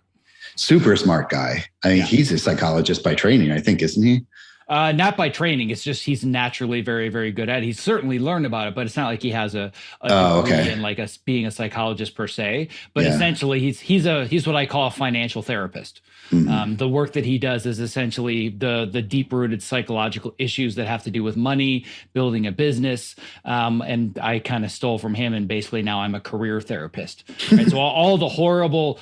Super smart guy. I mean, he's a psychologist by training, I think, isn't he? Not by training. It's just he's naturally very, very good at it. He's certainly learned about it, but it's not like he has a degree in like being a psychologist per se. But essentially, he's what I call a financial therapist. Mm-hmm. The work that he does is essentially the deep-rooted psychological issues that have to do with money, building a business. And I kind of stole from him, and basically now I'm a career therapist. Right? So all the horrible,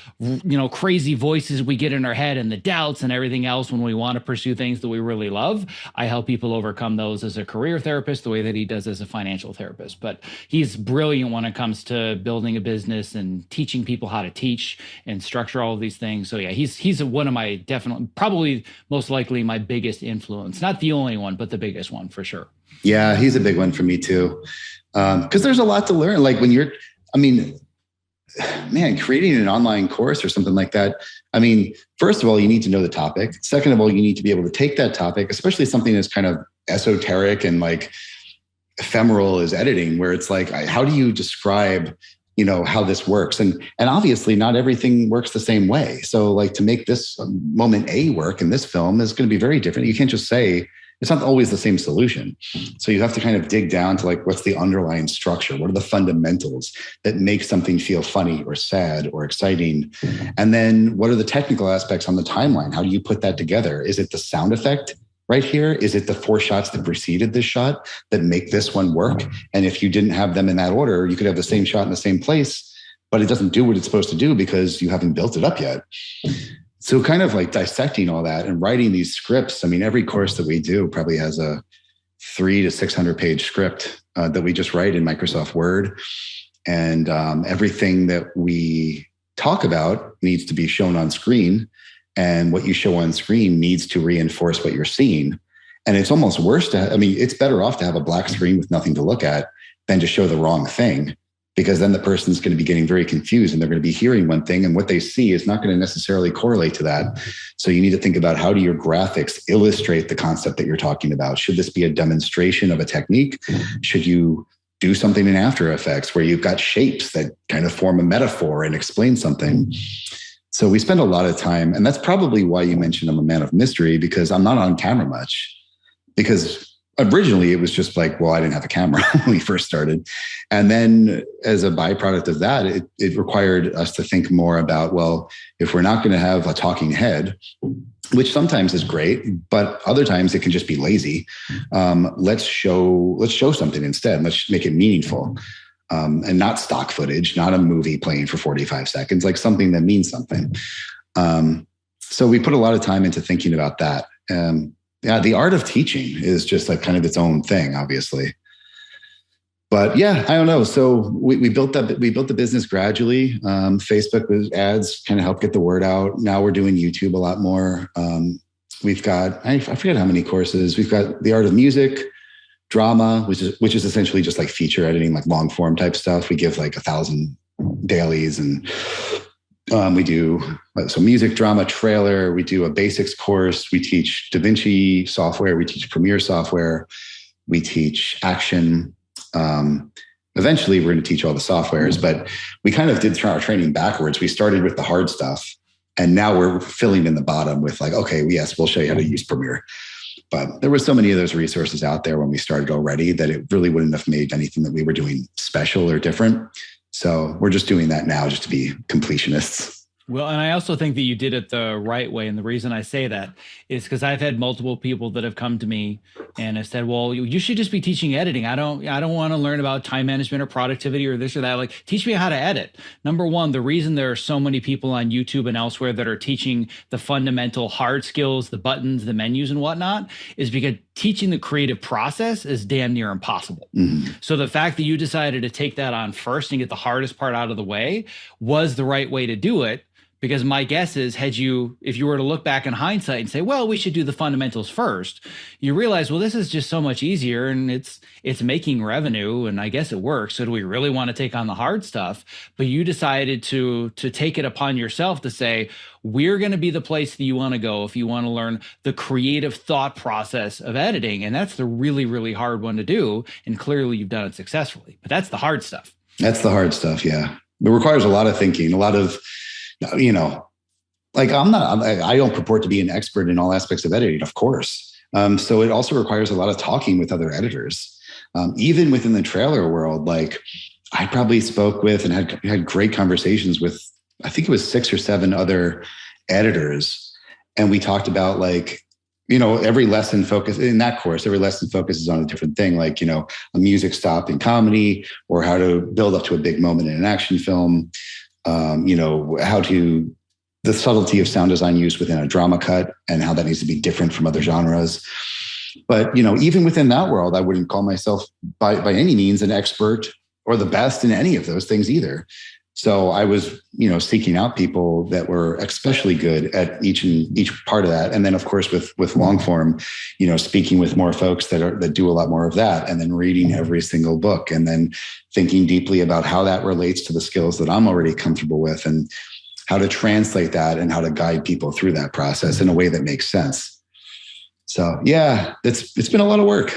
crazy voices we get in our head and the doubts and everything else when we want to pursue things that we really love, I help people overcome those as a career therapist, the way that he does as a financial therapist. But he's brilliant when it comes to building a business and teaching people how to teach and structure all of these things. So yeah, he's one of my probably most likely my biggest influence. Not the only one, but the biggest one for sure. Yeah, he's a big one for me too. Because there's a lot to learn. Like creating an online course or something like that. I mean, first of all, you need to know the topic. Second of all, you need to be able to take that topic, especially something that's kind of esoteric and like ephemeral as editing, where it's like, how do you describe, how this works? And obviously not everything works the same way. So like to make this moment A work in this film is going to be very different. You can't just say, it's not always the same solution. So you have to kind of dig down to like, what's the underlying structure? What are the fundamentals that make something feel funny or sad or exciting? And then what are the technical aspects on the timeline? How do you put that together? Is it the sound effect right here? Is it the 4 shots that preceded this shot that make this one work? And if you didn't have them in that order, you could have the same shot in the same place, but it doesn't do what it's supposed to do because you haven't built it up yet. So kind of like dissecting all that and writing these scripts. I mean, every course that we do probably has a 300 to 600 page script that we just write in Microsoft Word. And everything that we talk about needs to be shown on screen. And what you show on screen needs to reinforce what you're seeing. And it's almost worse it's better off to have a black screen with nothing to look at than to show the wrong thing, because then the person's going to be getting very confused and they're going to be hearing one thing and what they see is not going to necessarily correlate to that. So you need to think about, how do your graphics illustrate the concept that you're talking about? Should this be a demonstration of a technique? Should you do something in After Effects where you've got shapes that kind of form a metaphor and explain something? So we spend a lot of time, and that's probably why you mentioned I'm a man of mystery, because I'm not on camera much. Because originally it was just like, well, I didn't have a camera when we first started. And then as a byproduct of that, it required us to think more about, well, if we're not going to have a talking head, which sometimes is great, but other times it can just be lazy. Let's show something instead. Let's make it meaningful. And not stock footage, not a movie playing for 45 seconds, like something that means something. So we put a lot of time into thinking about that. Yeah, the art of teaching is just like kind of its own thing, obviously. But yeah, I don't know. So we built the business gradually. Facebook ads kind of helped get the word out. Now we're doing YouTube a lot more. We've got, I forget how many courses. We've got the art of music, drama, which is essentially just like feature editing, like long form type stuff. We give like 1,000 dailies, and we do so music, drama, trailer. We do a basics course. We teach DaVinci software. We teach Premiere software. We teach action. Eventually, we're going to teach all the softwares, but we kind of did our training backwards. We started with the hard stuff, and now we're filling in the bottom with like, okay, yes, we'll show you how to use Premiere. But there were so many of those resources out there when we started already that it really wouldn't have made anything that we were doing special or different. So we're just doing that now just to be completionists. Well, and I also think that you did it the right way. And the reason I say that is because I've had multiple people that have come to me and have said, well, you should just be teaching editing. I don't want to learn about time management or productivity or this or that. Like, teach me how to edit. Number one, the reason there are so many people on YouTube and elsewhere that are teaching the fundamental hard skills, the buttons, the menus and whatnot, is because teaching the creative process is damn near impossible. Mm-hmm. So the fact that you decided to take that on first and get the hardest part out of the way was the right way to do it. Because my guess is, if you were to look back in hindsight and say, well, we should do the fundamentals first, you realize, well, this is just so much easier and it's making revenue and I guess it works. So do we really want to take on the hard stuff? But you decided to take it upon yourself to say, we're going to be the place that you want to go if you want to learn the creative thought process of editing. And that's the really, really hard one to do. And clearly you've done it successfully. But that's the hard stuff. That's the hard stuff, yeah. It requires a lot of thinking, a lot of, like I don't purport to be an expert in all aspects of editing, of course. So it also requires a lot of talking with other editors. Even within the trailer world, like I probably spoke with and had great conversations with, I think it was 6 or 7 other editors. And we talked about like, every lesson focuses on a different thing, like, a music stop in comedy or how to build up to a big moment in an action film. The subtlety of sound design used within a drama cut and how that needs to be different from other genres. But, even within that world, I wouldn't call myself by any means an expert or the best in any of those things either. So I was, seeking out people that were especially good at each part of that. And then of course, with long form, speaking with more folks that do a lot more of that, and then reading every single book and then thinking deeply about how that relates to the skills that I'm already comfortable with and how to translate that and how to guide people through that process in a way that makes sense. So yeah, it's been a lot of work,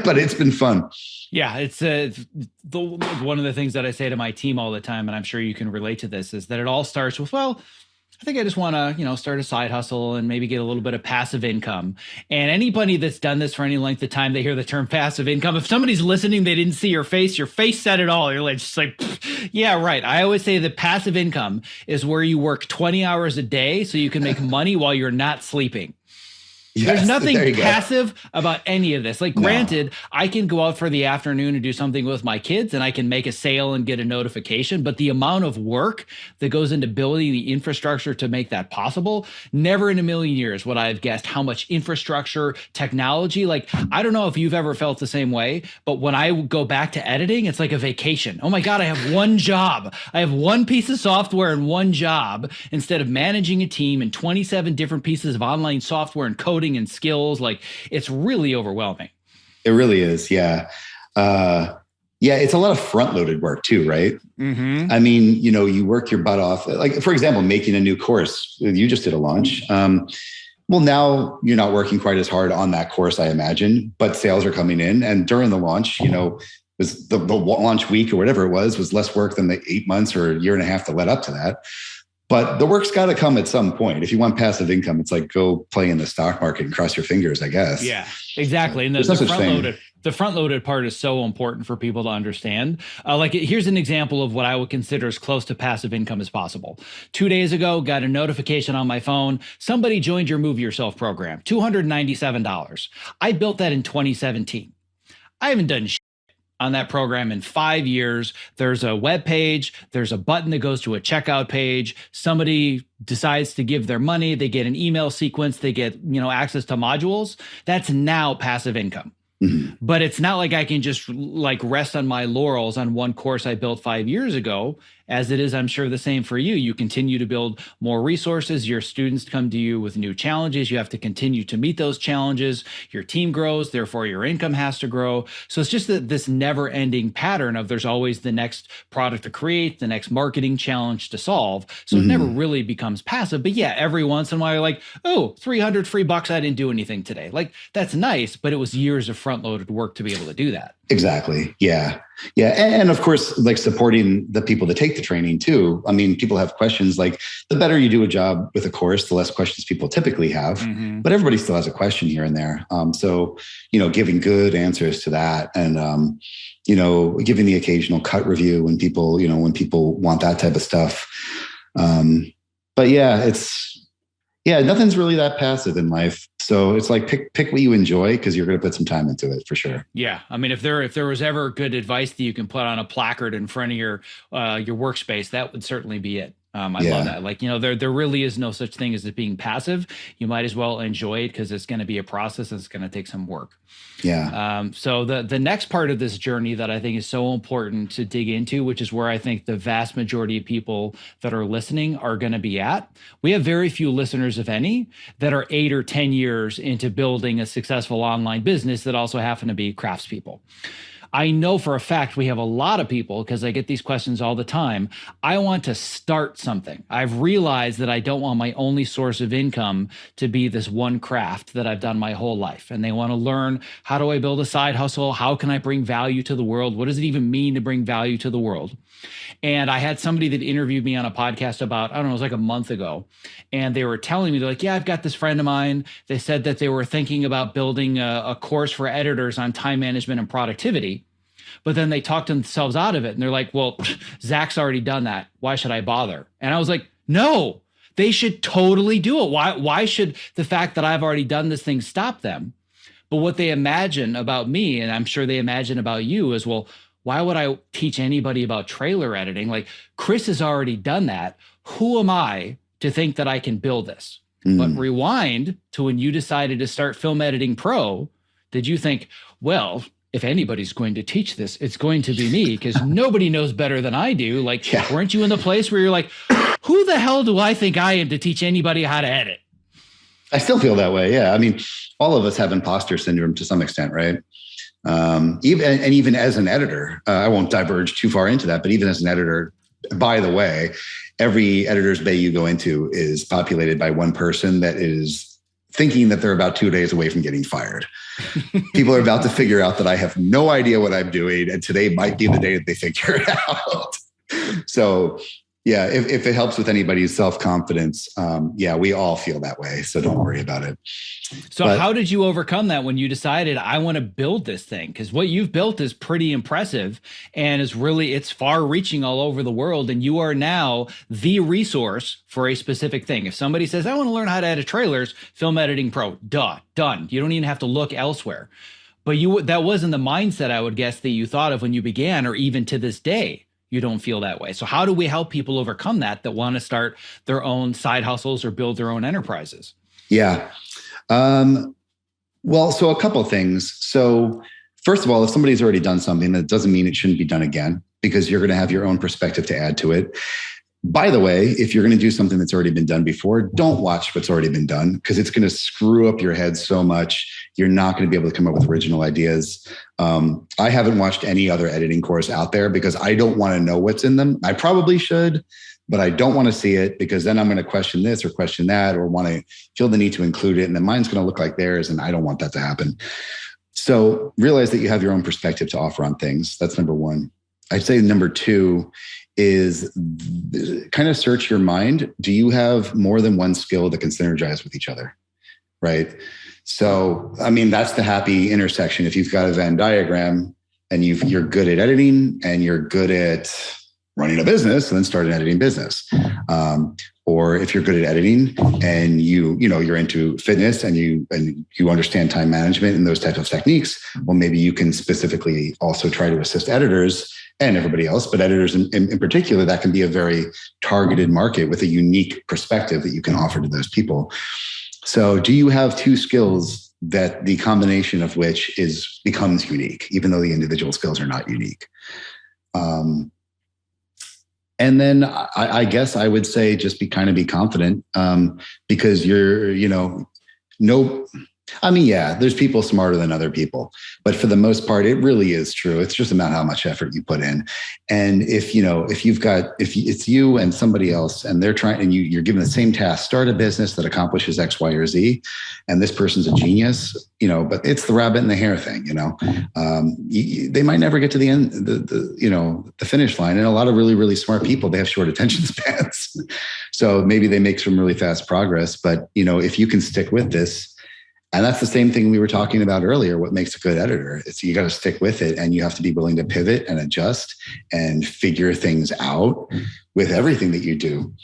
but it's been fun. Yeah, it's one of the things that I say to my team all the time, and I'm sure you can relate to this, is that it all starts with, well, I think I just want to, start a side hustle and maybe get a little bit of passive income. And anybody that's done this for any length of time, they hear the term passive income. If somebody's listening, they didn't see your face said it all. You're like, just like, yeah, right. I always say that passive income is where you work 20 hours a day so you can make money while you're not sleeping. Yes, there's nothing passive about any of this. Like, granted, I can go out for the afternoon and do something with my kids and I can make a sale and get a notification, but the amount of work that goes into building the infrastructure to make that possible, never in a million years would I have guessed how much infrastructure, technology, like, I don't know if you've ever felt the same way, but when I go back to editing, it's like a vacation. Oh my God, I have one job. I have one piece of software and one job instead of managing a team and 27 different pieces of online software and coding and skills. Like, it's really overwhelming. It really is. Yeah. It's a lot of front loaded work too, right? Mm-hmm. I mean, you work your butt off. Like, for example, making a new course. You just did a launch. Well, now you're not working quite as hard on that course, I imagine, but sales are coming in. And during the launch, was the launch week or whatever it was less work than the 8 months or a year and a half that led up to that. But the work's got to come at some point. If you want passive income, it's like go play in the stock market and cross your fingers, I guess. Yeah, exactly. And the front loaded part is so important for people to understand. Here's an example of what I would consider as close to passive income as possible. 2 days ago, got a notification on my phone. Somebody joined your Move Yourself program, $297. I built that in 2017. I haven't done on that program in 5 years. There's a web page, there's a button that goes to a checkout page. Somebody decides to give their money, they get an email sequence, they get, access to modules. That's now passive income. Mm-hmm. But it's not like I can just rest on my laurels on one course I built 5 years ago, as it is, I'm sure, the same for you. You continue to build more resources. Your students come to you with new challenges. You have to continue to meet those challenges. Your team grows, therefore your income has to grow. So it's just this never-ending pattern of there's always the next product to create, the next marketing challenge to solve. So It never really becomes passive. But yeah, every once in a while you're like, oh, 300 free bucks, I didn't do anything today. Like, that's nice, but it was years of front-loaded work to be able to do that. Exactly. Yeah. Yeah. And of course, supporting the people that take the training too. I mean, people have questions. Like, the better you do a job with a course, the less questions people typically have, but everybody still has a question here and there. So, giving good answers to that and, giving the occasional cut review when people want that type of stuff. But yeah, nothing's really that passive in life. So it's like pick what you enjoy, because you're going to put some time into it for sure. Yeah, I mean, if there was ever good advice that you can put on a placard in front of your workspace, that would certainly be it. I love that. There really is no such thing as it being passive. You might as well enjoy it, because it's going to be a process and it's going to take some work. Yeah. So the next part of this journey that I think is so important to dig into, which is where I think the vast majority of people that are listening are going to be at. We have very few listeners, if any, that are 8 or 10 years into building a successful online business that also happen to be craftspeople. I know for a fact we have a lot of people, because I get these questions all the time. I want to start something. I've realized that I don't want my only source of income to be this one craft that I've done my whole life. And they want to learn, how do I build a side hustle? How can I bring value to the world? What does it even mean to bring value to the world? And I had somebody that interviewed me on a podcast about, I don't know, it was like a month ago. And they were telling me, they're like, yeah, I've got this friend of mine. They said that they were thinking about building a course for editors on time management and productivity. But then they talked themselves out of it. And they're like, well, Zack's already done that. Why should I bother? And I was like, no, they should totally do it. Why should the fact that I've already done this thing stop them? But what they imagine about me, and I'm sure they imagine about you, is, well, why would I teach anybody about trailer editing? Like, Crhis has already done that. Who am I to think that I can build this? But rewind to when you decided to start Film Editing Pro. Did you think, well, if anybody's going to teach this, it's going to be me, because nobody knows better than I do? Like, weren't you in the place where you're like, who the hell do I think I am to teach anybody how to edit? I still feel that way. Yeah. I mean, all of us have imposter syndrome to some extent, right? Even as an editor, I won't diverge too far into that, but even as an editor, by the way, every editor's bay you go into is populated by one person that is thinking that they're about 2 days away from getting fired. People are about to figure out that I have no idea what I'm doing, and today might be the day that they figure it out. So Yeah, if it helps with anybody's self-confidence, yeah, we all feel that way. So don't worry about it. So how did you overcome that when you decided I want to build this thing? Because what you've built is pretty impressive and it's far reaching all over the world. And you are now the resource for a specific thing. If somebody says, I want to learn how to edit trailers, Film Editing Pro, done. You don't even have to look elsewhere. But that wasn't the mindset, I would guess, that you thought of when you began, or even to this day. You don't feel that way. So how do we help people overcome that want to start their own side hustles or build their own enterprises? Yeah. Well, so a couple of things. So first of all, if somebody's already done something, that doesn't mean it shouldn't be done again, because you're going to have your own perspective to add to it. By the way, if you're going to do something that's already been done before, don't watch what's already been done, because it's going to screw up your head so much. You're not going to be able to come up with original ideas. I haven't watched any other editing course out there because I don't want to know what's in them. I probably should, but I don't want to see it, because then I'm going to question this or question that, or want to feel the need to include it. And then mine's going to look like theirs, and I don't want that to happen. So realize that you have your own perspective to offer on things. That's number one. I'd say number two is kind of search your mind. Do you have more than one skill that can synergize with each other? Right. So, I mean, that's the happy intersection. If you've got a Venn diagram and you're good at editing and you're good at running a business, then start an editing business. Or if you're good at editing and you're into fitness and you understand time management and those types of techniques, well, maybe you can specifically also try to assist editors and everybody else, but editors in particular, that can be a very targeted market with a unique perspective that you can offer to those people. So do you have two skills that the combination of which becomes unique, even though the individual skills are not unique? And then I guess I would say just be confident, because there's people smarter than other people, but for the most part, it really is true. It's just about how much effort you put in. And if it's you and somebody else and they're trying, and you're given the same task, start a business that accomplishes X, Y, or Z, and this person's a genius, but it's the rabbit and the hare thing, they might never get to the end, the finish line. And a lot of really, really smart people, they have short attention spans. So maybe they make some really fast progress, but if you can stick with this. And that's the same thing we were talking about earlier. What makes a good editor? It's you got to stick with it, and you have to be willing to pivot and adjust and figure things out with everything that you do.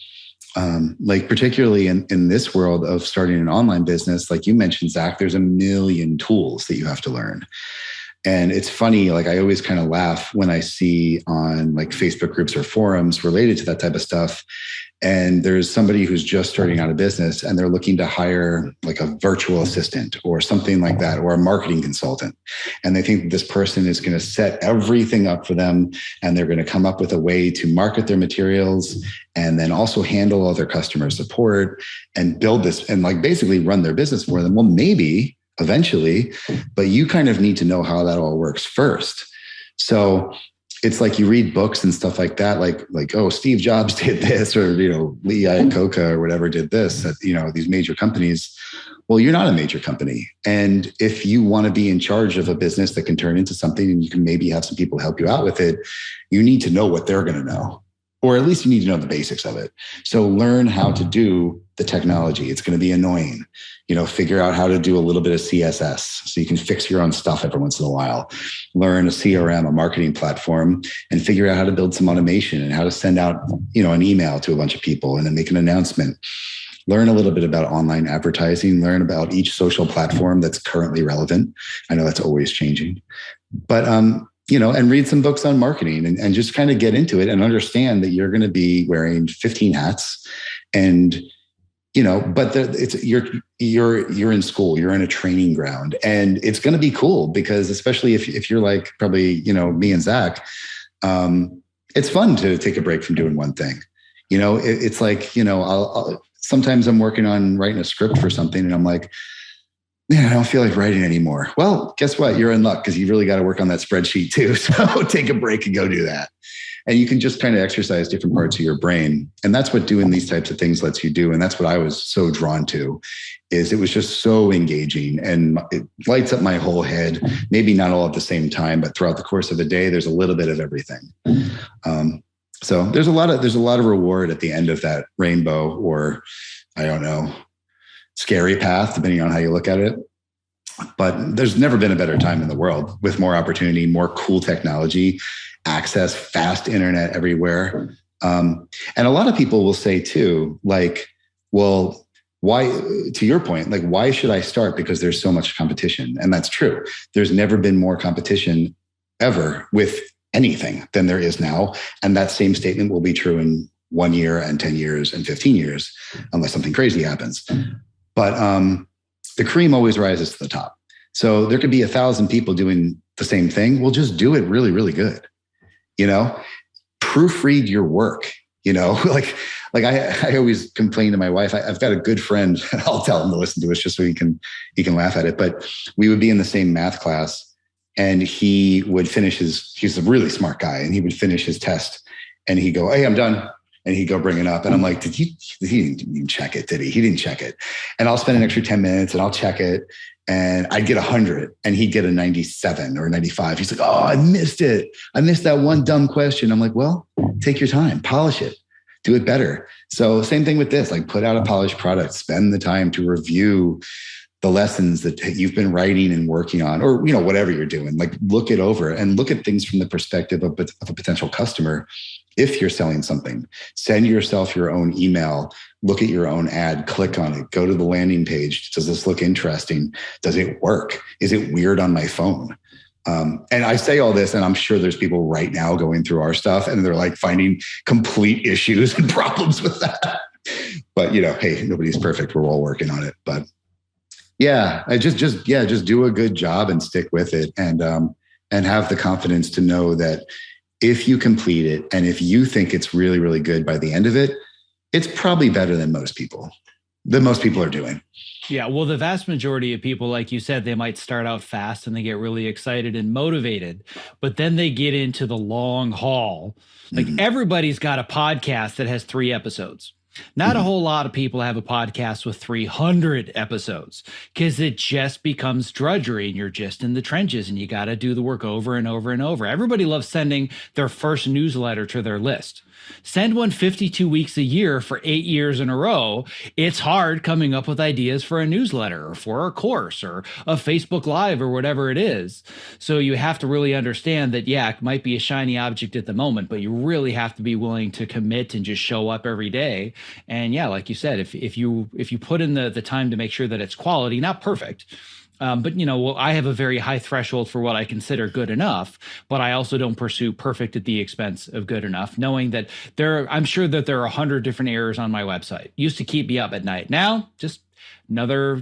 Like particularly in this world of starting an online business, like you mentioned, Zach, there's a million tools that you have to learn. And it's funny, like I always kind of laugh when I see on like Facebook groups or forums related to that type of stuff. And there's somebody who's just starting out a business and they're looking to hire like a virtual assistant or something like that, or a marketing consultant. And they think that this person is going to set everything up for them. And they're going to come up with a way to market their materials and then also handle all their customer support and build this and like basically run their business for them. Well, maybe eventually, but you kind of need to know how that all works first. So it's like you read books and stuff like that, like, oh, Steve Jobs did this, or, Lee Iacocca or whatever did this at, these major companies. Well, you're not a major company. And if you want to be in charge of a business that can turn into something and you can maybe have some people help you out with it, you need to know what they're going to know, or at least you need to know the basics of it. So learn how to do the technology. It's going to be annoying. Figure out how to do a little bit of CSS so you can fix your own stuff every once in a while. Learn a CRM, a marketing platform, and figure out how to build some automation and how to send out, an email to a bunch of people and then make an announcement. Learn a little bit about online advertising. Learn about each social platform that's currently relevant. I know that's always changing, but and read some books on marketing and just kind of get into it and understand that you're going to be wearing 15 hats and, but you're in school, you're in a training ground, and it's going to be cool because especially if you're like probably, me and Zach, it's fun to take a break from doing one thing. It's like, I'll sometimes I'm working on writing a script for something and I'm like, man, I don't feel like writing anymore. Well, guess what? You're in luck because you really got to work on that spreadsheet too. So take a break and go do that. And you can just kind of exercise different parts of your brain. And that's what doing these types of things lets you do. And that's what I was so drawn to, is it was just so engaging and it lights up my whole head. Maybe not all at the same time, but throughout the course of the day, there's a little bit of everything. So there's a lot of reward at the end of that rainbow, or I don't know, scary path, depending on how you look at it. But there's never been a better time in the world with more opportunity, more cool technology, access, fast internet everywhere. And a lot of people will say too, like, well, why, to your point, like, why should I start? Because there's so much competition. And that's true. There's never been more competition ever with anything than there is now. And that same statement will be true in 1 year and 10 years and 15 years, unless something crazy happens. But the cream always rises to the top. So there could be 1,000 people doing the same thing. We'll just do it really, really good. Proofread your work, like I always complain to my wife. I've got a good friend. I'll tell him to listen to us just so he can laugh at it. But we would be in the same math class, and he would finish he's a really smart guy, and he would finish his test and he'd go, "Hey, I'm done." And he'd go bring it up. And I'm like, he didn't even check it, did he? He didn't check it. And I'll spend an extra 10 minutes and I'll check it. And I'd get 100 and he'd get a 97 or 95. He's like, "Oh, I missed it. I missed that one dumb question." I'm like, well, take your time, polish it, do it better. So same thing with this, like, put out a polished product, spend the time to review the lessons that you've been writing and working on, or, whatever you're doing, like, look it over and look at things from the perspective of a potential customer. If you're selling something, send yourself your own email, look at your own ad, click on it, go to the landing page. Does this look interesting? Does it work? Is it weird on my phone? And I say all this, and I'm sure there's people right now going through our stuff and they're like finding complete issues and problems with that. But, hey, nobody's perfect. We're all working on it. But yeah, just do a good job and stick with it, and have the confidence to know that if you complete it and if you think it's really, really good by the end of it, it's probably better than most people are doing. Yeah, well, the vast majority of people, like you said, they might start out fast and they get really excited and motivated, but then they get into the long haul. Like, everybody's got a podcast that has 3 episodes. Not a whole lot of people have a podcast with 300 episodes, because it just becomes drudgery and you're just in the trenches and you got to do the work over and over and over. Everybody loves sending their first newsletter to their list. Send one 52 weeks a year for 8 years in a row. It's hard coming up with ideas for a newsletter or for a course or a Facebook Live or whatever it is. So you have to really understand that, yeah, it might be a shiny object at the moment, but you really have to be willing to commit and just show up every day. And yeah, like you said, if you put in the time to make sure that it's quality, not perfect, but I have a very high threshold for what I consider good enough, but I also don't pursue perfect at the expense of good enough, knowing that I'm sure that there are 100 different errors on my website. Used to keep me up at night. Now, just another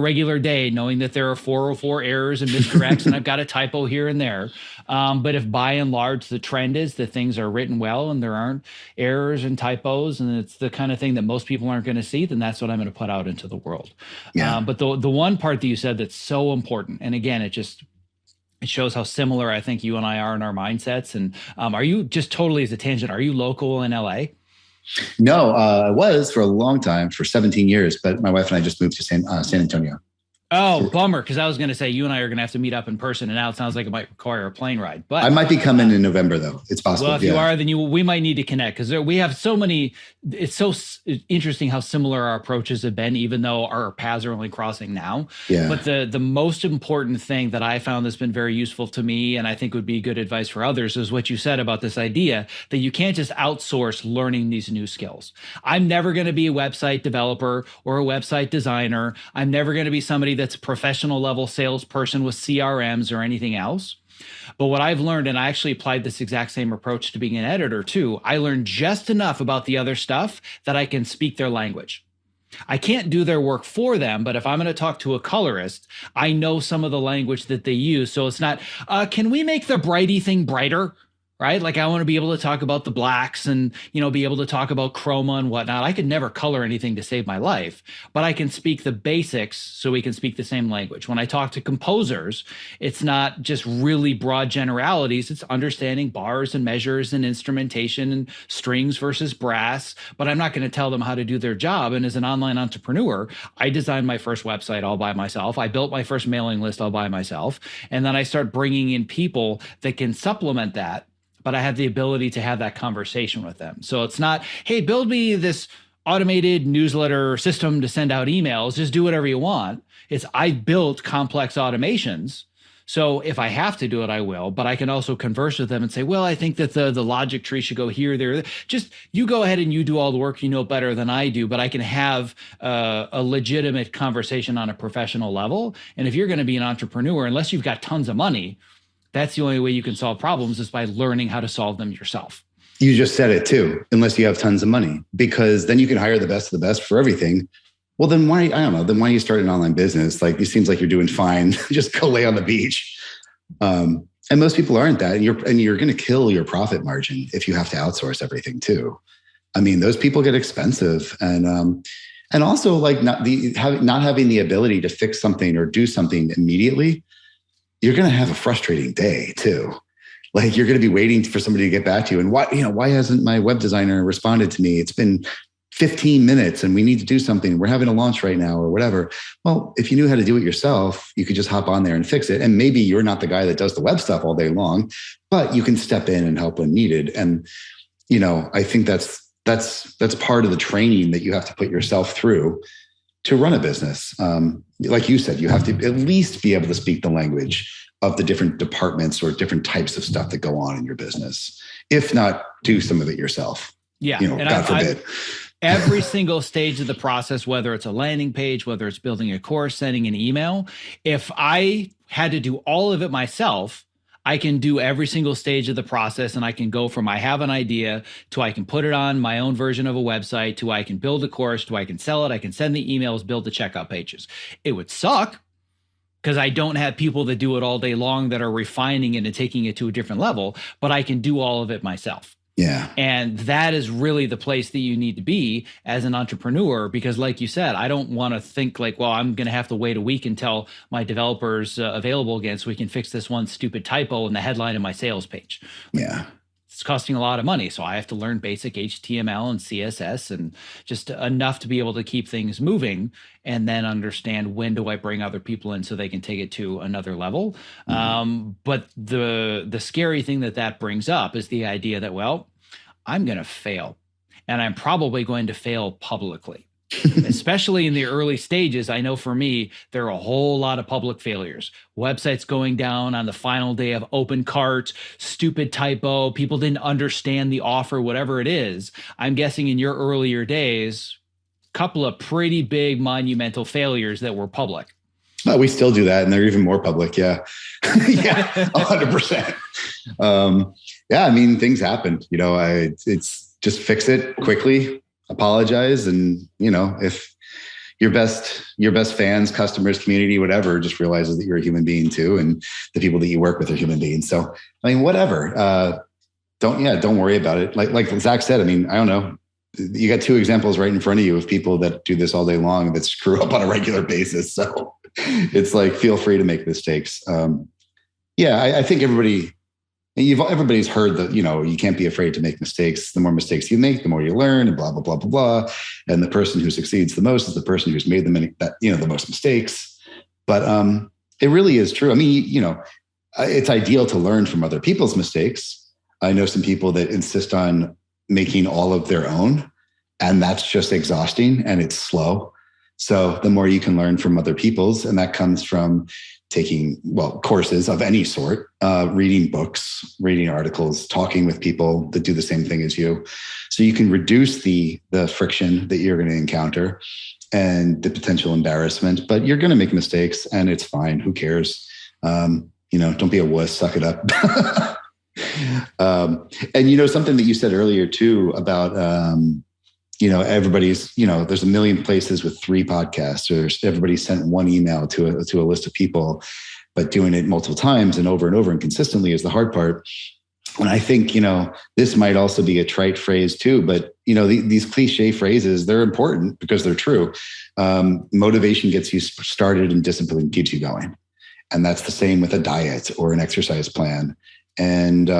regular day, knowing that there are 404 errors and misdirects and I've got a typo here and there. But if by and large the trend is that things are written well and there aren't errors and typos, and it's the kind of thing that most people aren't going to see, then that's what I'm going to put out into the world. Yeah. But the one part that you said that's so important, and again, it shows how similar I think you and I are in our mindsets. And are you, just totally as a tangent, are you local in LA? No, I was for a long time, for 17 years, but my wife and I just moved to San Antonio. Oh, bummer, because I was going to say you and I are going to have to meet up in person, and now it sounds like it might require a plane ride. But I might be coming in November, though. It's possible. Well, if you are, then we might need to connect, because we have so many. It's so interesting how similar our approaches have been, even though our paths are only crossing now. Yeah. But the most important thing that I found that's been very useful to me, and I think would be good advice for others, is what you said about this idea that you can't just outsource learning these new skills. I'm never going to be a website developer or a website designer. I'm never going to be somebody that's a professional level salesperson with CRMs or anything else. But what I've learned, and I actually applied this exact same approach to being an editor too, I learned just enough about the other stuff that I can speak their language. I can't do their work for them, but if I'm going to talk to a colorist, I know some of the language that they use. So it's not, can we make the brighty thing brighter? Right? Like, I want to be able to talk about the blacks and, be able to talk about chroma and whatnot. I could never color anything to save my life, but I can speak the basics so we can speak the same language. When I talk to composers, it's not just really broad generalities. It's understanding bars and measures and instrumentation and strings versus brass, but I'm not going to tell them how to do their job. And as an online entrepreneur, I designed my first website all by myself. I built my first mailing list all by myself. And then I start bringing in people that can supplement that. but I have the ability to have that conversation with them. So it's not, hey, build me this automated newsletter system to send out emails, just do whatever you want. It's, I built complex automations. So if I have to do it, I will, but I can also converse with them and say, well, I think that the logic tree should go here, there. Just you go ahead and you do all the work, you know better than I do, but I can have a legitimate conversation on a professional level. And if you're going to be an entrepreneur, unless you've got tons of money, that's the only way you can solve problems is by learning how to solve them yourself. You just said it too, unless you have tons of money, because then you can hire the best of the best for everything. Well, then why, I don't know, then why you start an online business? Like, it seems like you're doing fine. Just go lay on the beach. And most people aren't that. And you're going to kill your profit margin if you have to outsource everything too. I mean, those people get expensive. And also like not having the ability to fix something or do something immediately, you're going to have a frustrating day too. Like, you're going to be waiting for somebody to get back to you. And why hasn't my web designer responded to me? It's been 15 minutes and we need to do something. We're having a launch right now or whatever. Well, if you knew how to do it yourself, you could just hop on there and fix it. And maybe you're not the guy that does the web stuff all day long, but you can step in and help when needed. And, I think that's part of the training that you have to put yourself through to run a business. Like you said, you have to at least be able to speak the language of the different departments or different types of stuff that go on in your business. If not, do some of it yourself. Yeah. God forbid. Every single stage of the process, whether it's a landing page, whether it's building a course, sending an email, if I had to do all of it myself, I can do every single stage of the process, and I can go from I have an idea to I can put it on my own version of a website to I can build a course to I can sell it. I can send the emails, build the checkout pages. It would suck because I don't have people that do it all day long that are refining it and taking it to a different level, but I can do all of it myself. Yeah. And that is really the place that you need to be as an entrepreneur, because like you said, I don't want to think like, well, I'm going to have to wait a week until my developer's available again so we can fix this one stupid typo in the headline of my sales page. Yeah. It's costing a lot of money. So I have to learn basic HTML and CSS and just enough to be able to keep things moving, and then understand when do I bring other people in so they can take it to another level. Mm-hmm. But the scary thing that brings up is the idea that, well, I'm going to fail, and I'm probably going to fail publicly. Especially in the early stages. I know for me, there are a whole lot of public failures. Websites going down on the final day of open cart, stupid typo, people didn't understand the offer, whatever it is. I'm guessing in your earlier days, a couple of pretty big monumental failures that were public. We still do that, and they're even more public. Yeah. Yeah, 100%. Yeah, I mean, things happen. It's just fix it quickly. Apologize, and if your best fans, customers, community, whatever, just realizes that you're a human being too, and the people that you work with are human beings. So I mean, whatever. Don't worry about it. Like Zack said, I mean, I don't know. You got two examples right in front of you of people that do this all day long that screw up on a regular basis. So it's like, feel free to make mistakes. I think everybody's heard that, you can't be afraid to make mistakes. The more mistakes you make, the more you learn, and blah, blah, blah, blah, blah. And the person who succeeds the most is the person who's made the most mistakes. But it really is true. I mean, it's ideal to learn from other people's mistakes. I know some people that insist on making all of their own, and that's just exhausting and it's slow. So the more you can learn from other people's, and that comes from taking, courses of any sort, reading books, reading articles, talking with people that do the same thing as you. So you can reduce the friction that you're going to encounter and the potential embarrassment, but you're going to make mistakes and it's fine. Who cares? Don't be a wuss, suck it up. And something that you said earlier too about, everybody's, there's a million places with 3 podcasts, or everybody sent one email to a list of people, but doing it multiple times and over and consistently is the hard part. And I think, this might also be a trite phrase too, but these cliche phrases, they're important because they're true. Motivation gets you started and discipline keeps you going. And that's the same with a diet or an exercise plan. And,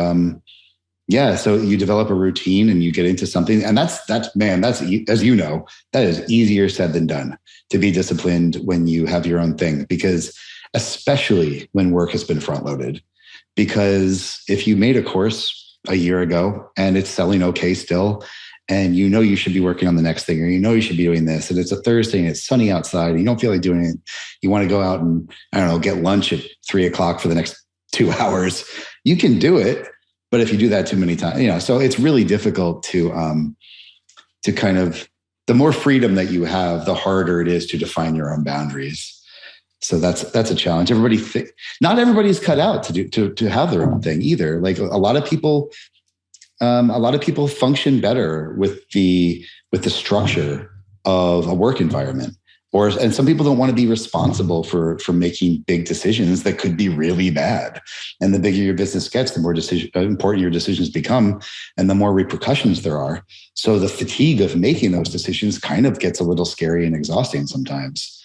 so you develop a routine and you get into something, and that's, as you know, that is easier said than done, to be disciplined when you have your own thing, because especially when work has been front loaded, because if you made a course a year ago, and it's selling okay still. And you know you should be working on the next thing, or you know you should be doing this. And it's a Thursday and it's sunny outside and you don't feel like doing it. You want to go out and, I don't know, get lunch at 3:00 for the next 2 hours. You can do it, but if you do that too many times, so it's really difficult to kind of, the more freedom that you have, the harder it is to define your own boundaries. So that's a challenge. Not everybody's cut out to have their own thing either. Like a lot of people function better with the structure of a work environment, and some people don't want to be responsible for making big decisions that could be really bad. And the bigger your business gets, the more important your decisions become, and the more repercussions there are. So the fatigue of making those decisions kind of gets a little scary and exhausting sometimes.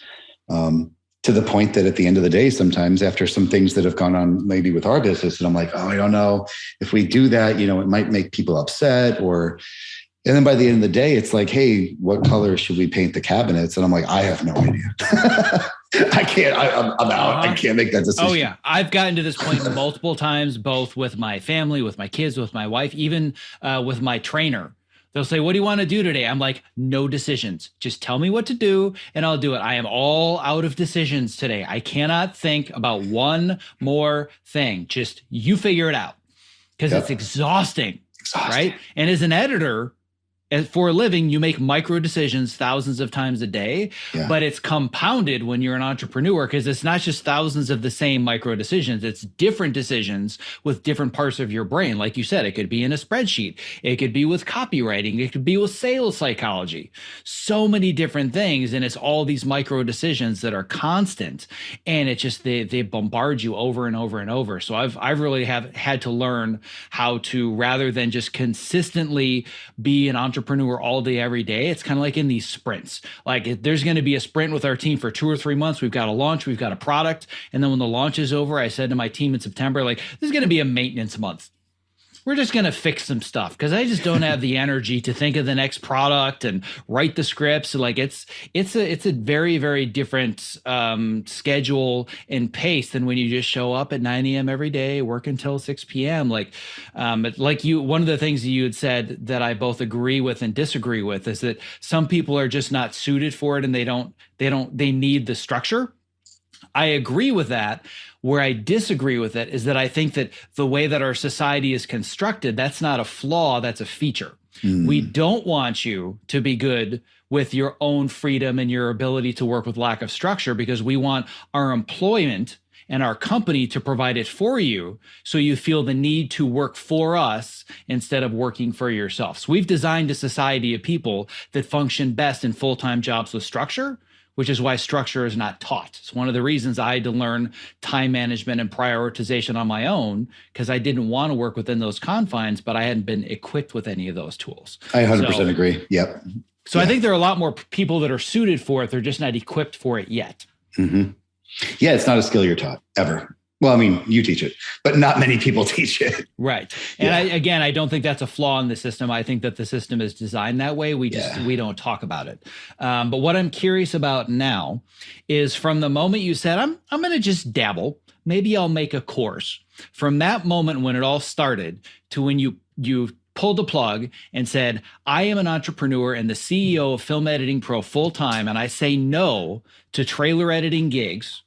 To the point that at the end of the day, sometimes after some things that have gone on maybe with our business, and I'm like, oh, I don't know if we do that, it might make people upset, and then by the end of the day, it's like, hey, what color should we paint the cabinets? And I'm like, I have no idea. I'm out. I can't make that decision. Oh yeah. I've gotten to this point multiple times, both with my family, with my kids, with my wife, even with my trainer. They'll say, what do you want to do today? I'm like, no decisions. Just tell me what to do and I'll do it. I am all out of decisions today. I cannot think about one more thing. Just you figure it out, because it's exhausting, right? And as an editor, for a living, you make micro decisions thousands of times a day, but it's compounded when you're an entrepreneur, because it's not just thousands of the same micro decisions. It's different decisions with different parts of your brain. Like you said, it could be in a spreadsheet. It could be with copywriting. It could be with sales psychology. So many different things. And it's all these micro decisions that are constant. And it just, they bombard you over and over and over. So I've really had to learn how to, rather than just consistently be an entrepreneur all day, every day, it's kind of like in these sprints. Like there's going to be a sprint with our team for 2 or 3 months. We've got a launch, we've got a product. And then when the launch is over, I said to my team in September, like, this is going to be a maintenance month. We're just going to fix some stuff, because I just don't have the energy to think of the next product and write the scripts. Like it's a very, very different schedule and pace than when you just show up at 9 a.m. every day, work until 6 p.m. Like one of the things that you had said that I both agree with and disagree with is that some people are just not suited for it, and they need the structure. I agree with that. Where I disagree with it is that I think that the way that our society is constructed, that's not a flaw, that's a feature. We don't want you to be good with your own freedom and your ability to work with lack of structure, because we want our employment and our company to provide it for you, so you feel the need to work for us instead of working for yourself. So we've designed a society of people that function best in full-time jobs with structure, which is why structure is not taught. It's one of the reasons I had to learn time management and prioritization on my own, because I didn't want to work within those confines, but I hadn't been equipped with any of those tools. I 100% agree. Yep. So I think there are a lot more people that are suited for it. They're just not equipped for it yet. Mm-hmm. Yeah, it's not a skill you're taught ever. Well, I mean, you teach it, but not many people teach it. Right. And I don't think that's a flaw in the system. I think that the system is designed that way. We don't talk about it. But what I'm curious about now is, from the moment you said, I'm going to just dabble, maybe I'll make a course. From that moment when it all started to when you pulled the plug and said, I am an entrepreneur and the CEO of Film Editing Pro full-time, and I say no to trailer editing gigs,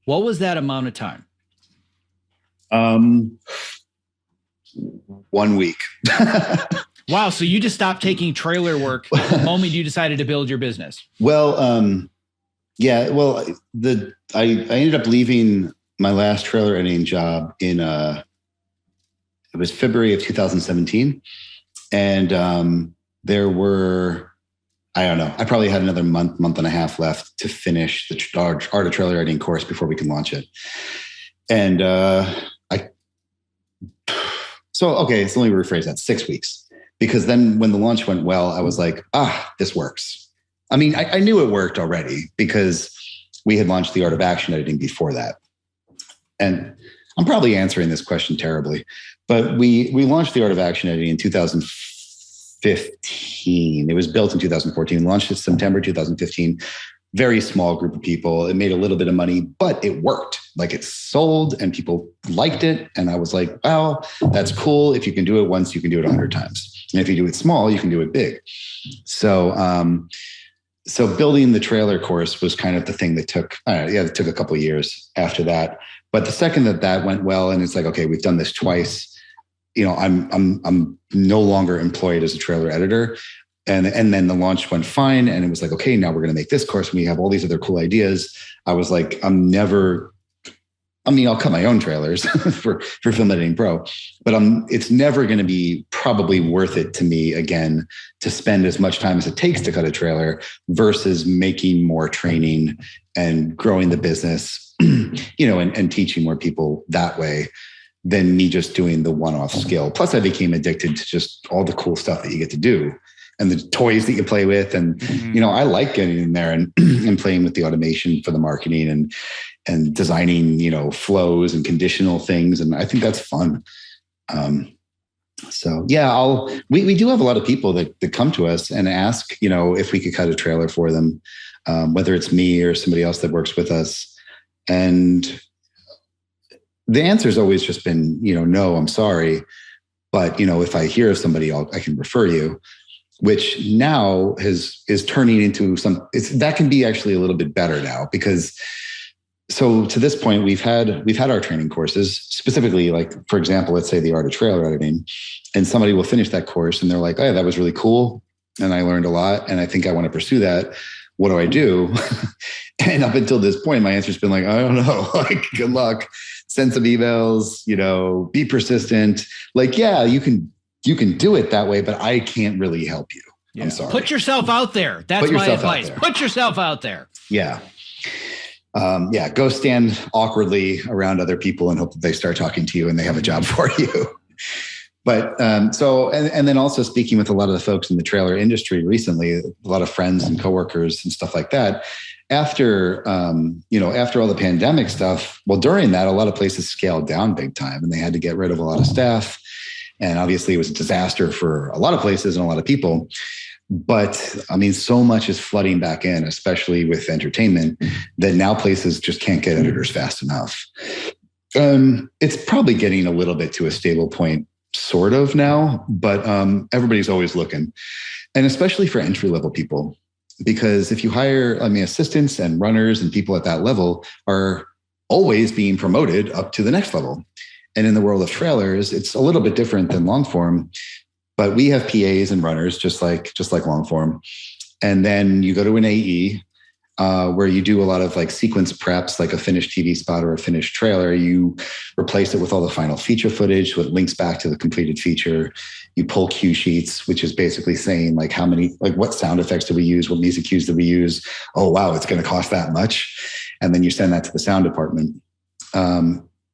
what was that amount of time? 1 week. Wow. So you just stopped taking trailer work the moment you decided to build your business. Well, I ended up leaving my last trailer editing job in, it was February of 2017. And there were, I don't know, I probably had another month and a half left to finish the Art of Trailer Editing course before we can launch it. And so let me rephrase that, 6 weeks. Because then when the launch went well, I was like, this works. I mean, I knew it worked already because we had launched the Art of Action Editing before that. And I'm probably answering this question terribly, but we launched the Art of Action Editing in 2015. It was built in 2014, launched in September 2015. very small group of people. It made a little bit of money, but it worked. Like it sold and people liked it. And I was like, well, that's cool. If you can do it once, you can do it 100 times. And if you do it small, you can do it big. So, so building the trailer course was kind of the thing that took, it took a couple of years after that. But the second that went well, and it's like, okay, we've done this twice, I'm no longer employed as a trailer editor. And then the launch went fine. And it was like, okay, now we're going to make this course. And we have all these other cool ideas. I was like, I'll cut my own trailers for Film Editing Pro, but it's never going to be probably worth it to me again to spend as much time as it takes to cut a trailer versus making more training and growing the business, and teaching more people that way than me just doing the one-off skill. Plus I became addicted to just all the cool stuff that you get to do and the toys that you play with. And, I like getting in there and, and playing with the automation for the marketing and designing, flows and conditional things. And I think that's fun. So yeah, we do have a lot of people that come to us and ask, if we could cut a trailer for them, whether it's me or somebody else that works with us. And the answer has always just been, no, I'm sorry. But, if I hear of somebody, I can refer you, which now is turning into that can be actually a little bit better now because so to this point, we've had our training courses, specifically, like, for example, let's say the art of trailer editing, and somebody will finish that course and they're like, oh, that was really cool. And I learned a lot. And I think I want to pursue that. What do I do? And up until this point, my answer's been like, I don't know, like, good luck, send some emails, be persistent. Like, yeah, you can do it that way, but I can't really help you. Yeah. I'm sorry. Put yourself out there. That's my advice. Put yourself out there. Yeah. Go stand awkwardly around other people and hope that they start talking to you and they have a job for you. But and then also speaking with a lot of the folks in the trailer industry recently, a lot of friends and coworkers and stuff like that. After all the pandemic stuff, well, during that, a lot of places scaled down big time and they had to get rid of a lot of staff. And obviously it was a disaster for a lot of places and a lot of people. But so much is flooding back in, especially with entertainment, that now places just can't get editors fast enough. It's probably getting a little bit to a stable point, sort of now, but everybody's always looking. And especially for entry-level people, because if you hire, assistants and runners and people at that level are always being promoted up to the next level. And in the world of trailers, it's a little bit different than long form. But we have PAs and runners, just like long form. And then you go to an AE where you do a lot of like sequence preps, like a finished TV spot or a finished trailer. You replace it with all the final feature footage, so it links back to the completed feature. You pull cue sheets, which is basically saying like what sound effects did we use? What music cues did we use? Oh, wow, it's going to cost that much. And then you send that to the sound department.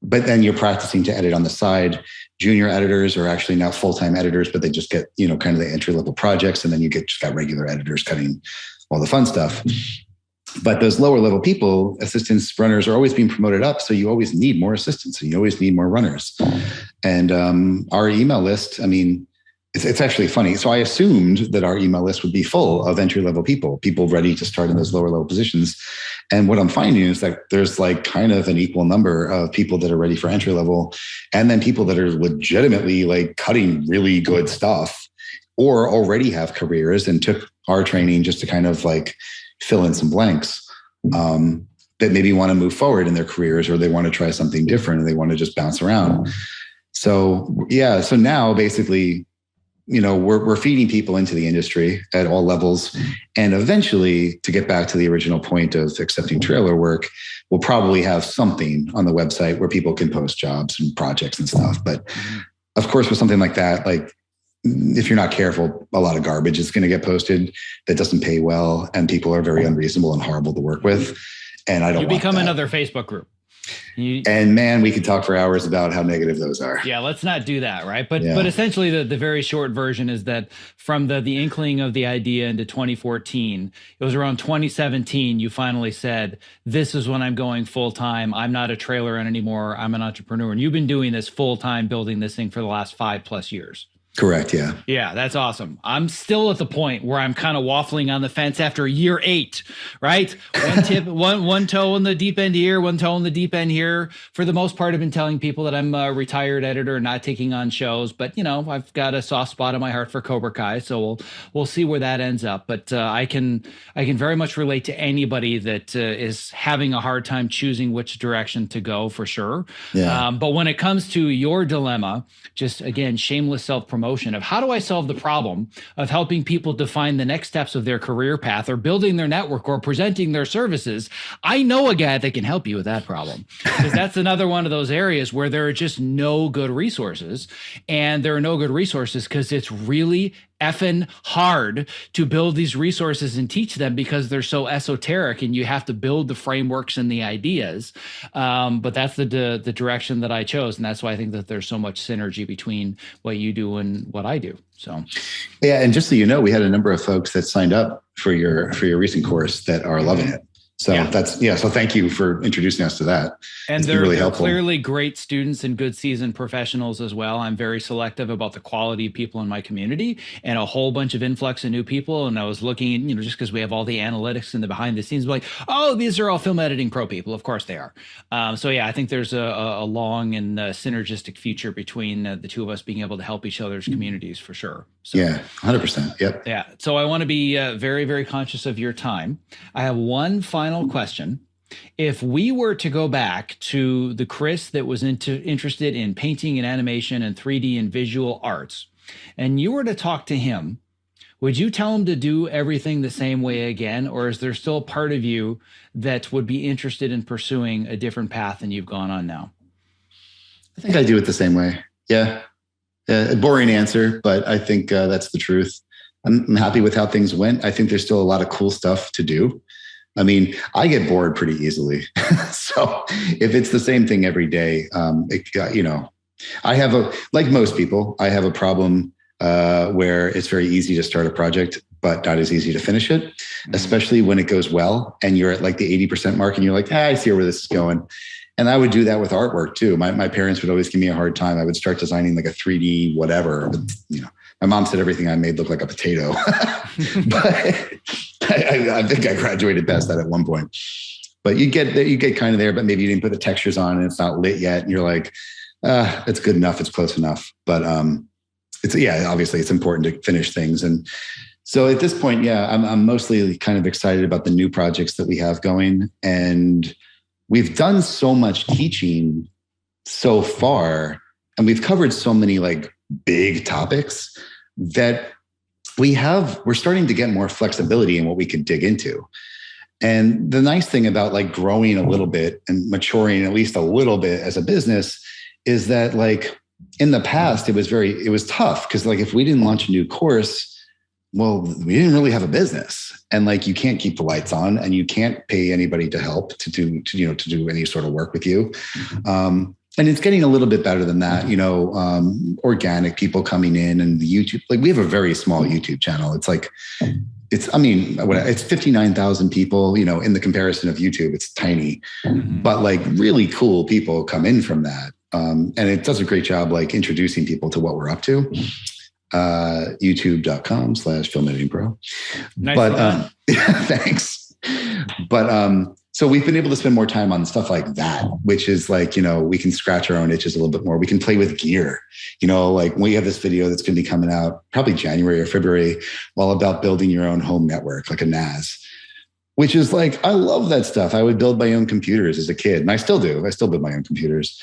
But then you're practicing to edit on the side. Junior editors are actually now full-time editors, but they just get, kind of the entry-level projects. And then you just got regular editors cutting all the fun stuff. But those lower level people, assistants, runners, are always being promoted up. So you always need more assistants and you always need more runners. And our email list, it's actually funny. So I assumed that our email list would be full of entry-level people ready to start in those lower level positions. And what I'm finding is that there's like kind of an equal number of people that are ready for entry level, and then people that are legitimately like cutting really good stuff or already have careers and took our training just to kind of like fill in some blanks that maybe want to move forward in their careers, or they want to try something different and they want to just bounce around. So now basically, we're feeding people into the industry at all levels. And eventually, to get back to the original point of accepting trailer work, we'll probably have something on the website where people can post jobs and projects and stuff. But of course, with something like that, like if you're not careful, a lot of garbage is going to get posted that doesn't pay well. And people are very unreasonable and horrible to work with. And I don't want that. You become another Facebook group. And man, we could talk for hours about how negative those are. Yeah, let's not do that, right? But essentially the very short version is that from the inkling of the idea into 2014, it was around 2017, you finally said, this is when I'm going full time. I'm not a trailer anymore. I'm an entrepreneur. And you've been doing this full time, building this thing for the last 5+ years. Correct. Yeah. Yeah, that's awesome. I'm still at the point where I'm kind of waffling on the fence after year 8, right? One tip, one toe in the deep end here, one toe in the deep end here. For the most part, I've been telling people that I'm a retired editor, not taking on shows, but I've got a soft spot in my heart for Cobra Kai, so we'll see where that ends up. But I can very much relate to anybody that is having a hard time choosing which direction to go, for sure. Yeah. But when it comes to your dilemma, just again, shameless self promotion of how do I solve the problem of helping people define the next steps of their career path or building their network or presenting their services, I know a guy that can help you with that problem. Because that's another one of those areas where there are just no good resources. And there are no good resources because it's really effing hard to build these resources and teach them because they're so esoteric and you have to build the frameworks and the ideas. But that's the direction that I chose. And that's why I think that there's so much synergy between what you do and what I do. So, yeah. And just so you know, we had a number of folks that signed up for your recent course that are loving it. So so thank you for introducing us to that. And they're clearly great students and good seasoned professionals as well. I'm very selective about the quality of people in my community and a whole bunch of influx of new people. And I was looking, just because we have all the analytics and the behind the scenes, like, oh, these are all film editing pro people. Of course they are. I think there's a long and synergistic future between the two of us being able to help each other's communities for sure. So, yeah, 100%. Yep. Yeah. So I want to be very, very conscious of your time. I have one final question. If we were to go back to the Crhis that was interested in painting and animation and 3D and visual arts, and you were to talk to him, would you tell him to do everything the same way again? Or is there still a part of you that would be interested in pursuing a different path than you've gone on now? I think I do it the same way. Yeah. A boring answer, but I think that's the truth. I'm happy with how things went. I think there's still a lot of cool stuff to do. I mean, I get bored pretty easily. So if it's the same thing every day, I have like most people, I have a problem where it's very easy to start a project, but not as easy to finish it, especially when it goes well and you're at like the 80% mark and you're like, I see where this is going. And I would do that with artwork too. My parents would always give me a hard time. I would start designing like a 3D whatever. But, my mom said everything I made looked like a potato. But I think I graduated past that at one point. But you get kind of there, but maybe you didn't put the textures on and it's not lit yet. And you're like, it's good enough. It's close enough. But obviously it's important to finish things. And so at this point, I'm mostly kind of excited about the new projects that we have going. And we've done so much teaching so far, and we've covered so many like big topics that we're starting to get more flexibility in what we can dig into. And the nice thing about like growing a little bit and maturing at least a little bit as a business is that like in the past, it was tough because like if we didn't launch a new course, well, we didn't really have a business, and like you can't keep the lights on and you can't pay anybody to help to do any sort of work with you. And it's getting a little bit better than that, organic people coming in and the YouTube, like we have a very small YouTube channel. It's 59,000 people, in the comparison of YouTube, it's tiny, but like really cool people come in from that. And it does a great job, like introducing people to what we're up to. YouTube.com/film editing pro. Nice. But thanks. But so we've been able to spend more time on stuff like that, which is like, we can scratch our own itches a little bit more. We can play with gear, like we have this video that's going to be coming out probably January or February, all about building your own home network, like a NAS, which is like, I love that stuff. I would build my own computers as a kid, and I still do. I still build my own computers.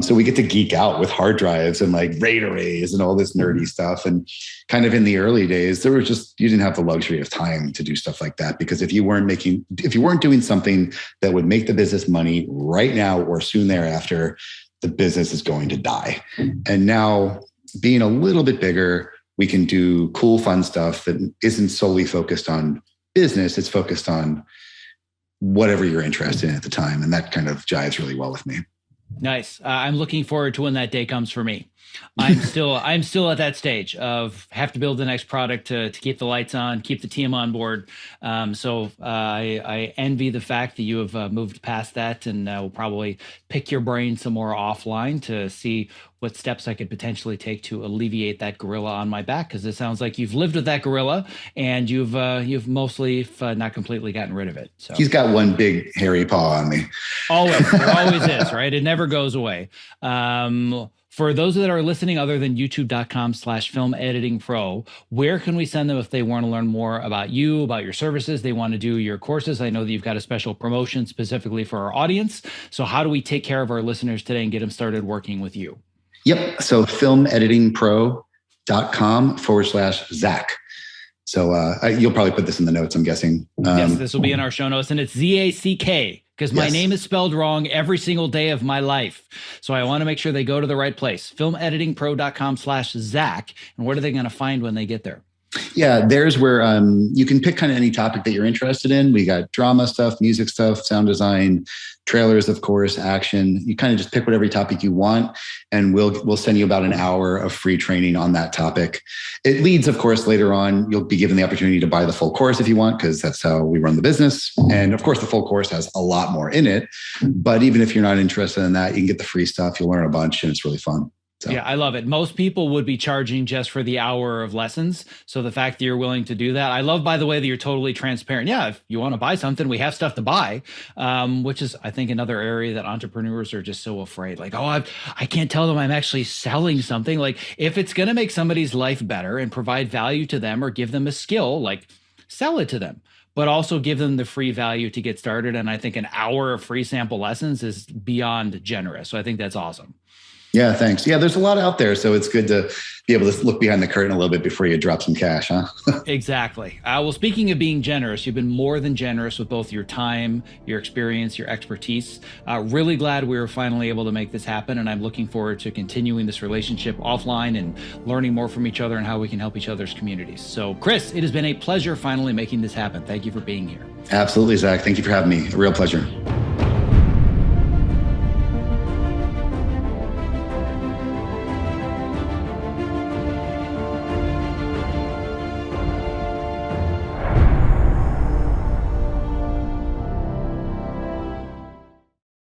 So we get to geek out with hard drives and like RAID arrays and all this nerdy stuff. And kind of in the early days, you didn't have the luxury of time to do stuff like that, because if you weren't doing something that would make the business money right now or soon thereafter, the business is going to die. And now being a little bit bigger, we can do cool, fun stuff that isn't solely focused on business. It's focused on whatever you're interested in at the time. And that kind of jives really well with me. Nice. I'm looking forward to when that day comes for me. I'm still at that stage of have to build the next product to keep the lights on, keep the team on board. I envy the fact that you have moved past that, and we'll probably pick your brain some more offline to see what steps I could potentially take to alleviate that gorilla on my back, because it sounds like you've lived with that gorilla and you've mostly, if not completely, gotten rid of it. So he's got one big hairy paw on me. Always, there always is, right? It never goes away. For those that are listening other than youtube.com/filmeditingpro, where can we send them if they want to learn more about you, about your services, they want to do your courses? I know that you've got a special promotion specifically for our audience. So how do we take care of our listeners today and get them started working with you? Yep. So filmeditingpro.com/Zack. So you'll probably put this in the notes, I'm guessing. Yes, this will be in our show notes, and it's ZACK, because my name is spelled wrong every single day of my life. So I want to make sure they go to the right place. filmeditingpro.com/Zack. And what are they going to find when they get there? Yeah, there's where you can pick kind of any topic that you're interested in. We got drama stuff, music stuff, sound design, trailers, of course, action. You kind of just pick whatever topic you want, and we'll send you about an hour of free training on that topic. It leads, of course, later on, you'll be given the opportunity to buy the full course if you want, because that's how we run the business. And of course, the full course has a lot more in it. But even if you're not interested in that, you can get the free stuff. You'll learn a bunch, and it's really fun. So. Yeah, I love it. Most people would be charging just for the hour of lessons. So the fact that you're willing to do that, I love, by the way, that you're totally transparent. Yeah, if you want to buy something, we have stuff to buy, which is, I think, another area that entrepreneurs are just so afraid. Like, oh, I can't tell them I'm actually selling something. Like, if it's going to make somebody's life better and provide value to them or give them a skill, like, sell it to them, but also give them the free value to get started. And I think an hour of free sample lessons is beyond generous. So I think that's awesome. Yeah, thanks. Yeah, there's a lot out there. So it's good to be able to look behind the curtain a little bit before you drop some cash, huh? Exactly. Well, speaking of being generous, you've been more than generous with both your time, your experience, your expertise. Really glad we were finally able to make this happen. And I'm looking forward to continuing this relationship offline and learning more from each other and how we can help each other's communities. So, Crhis, it has been a pleasure finally making this happen. Thank you for being here. Absolutely, Zach. Thank you for having me. A real pleasure.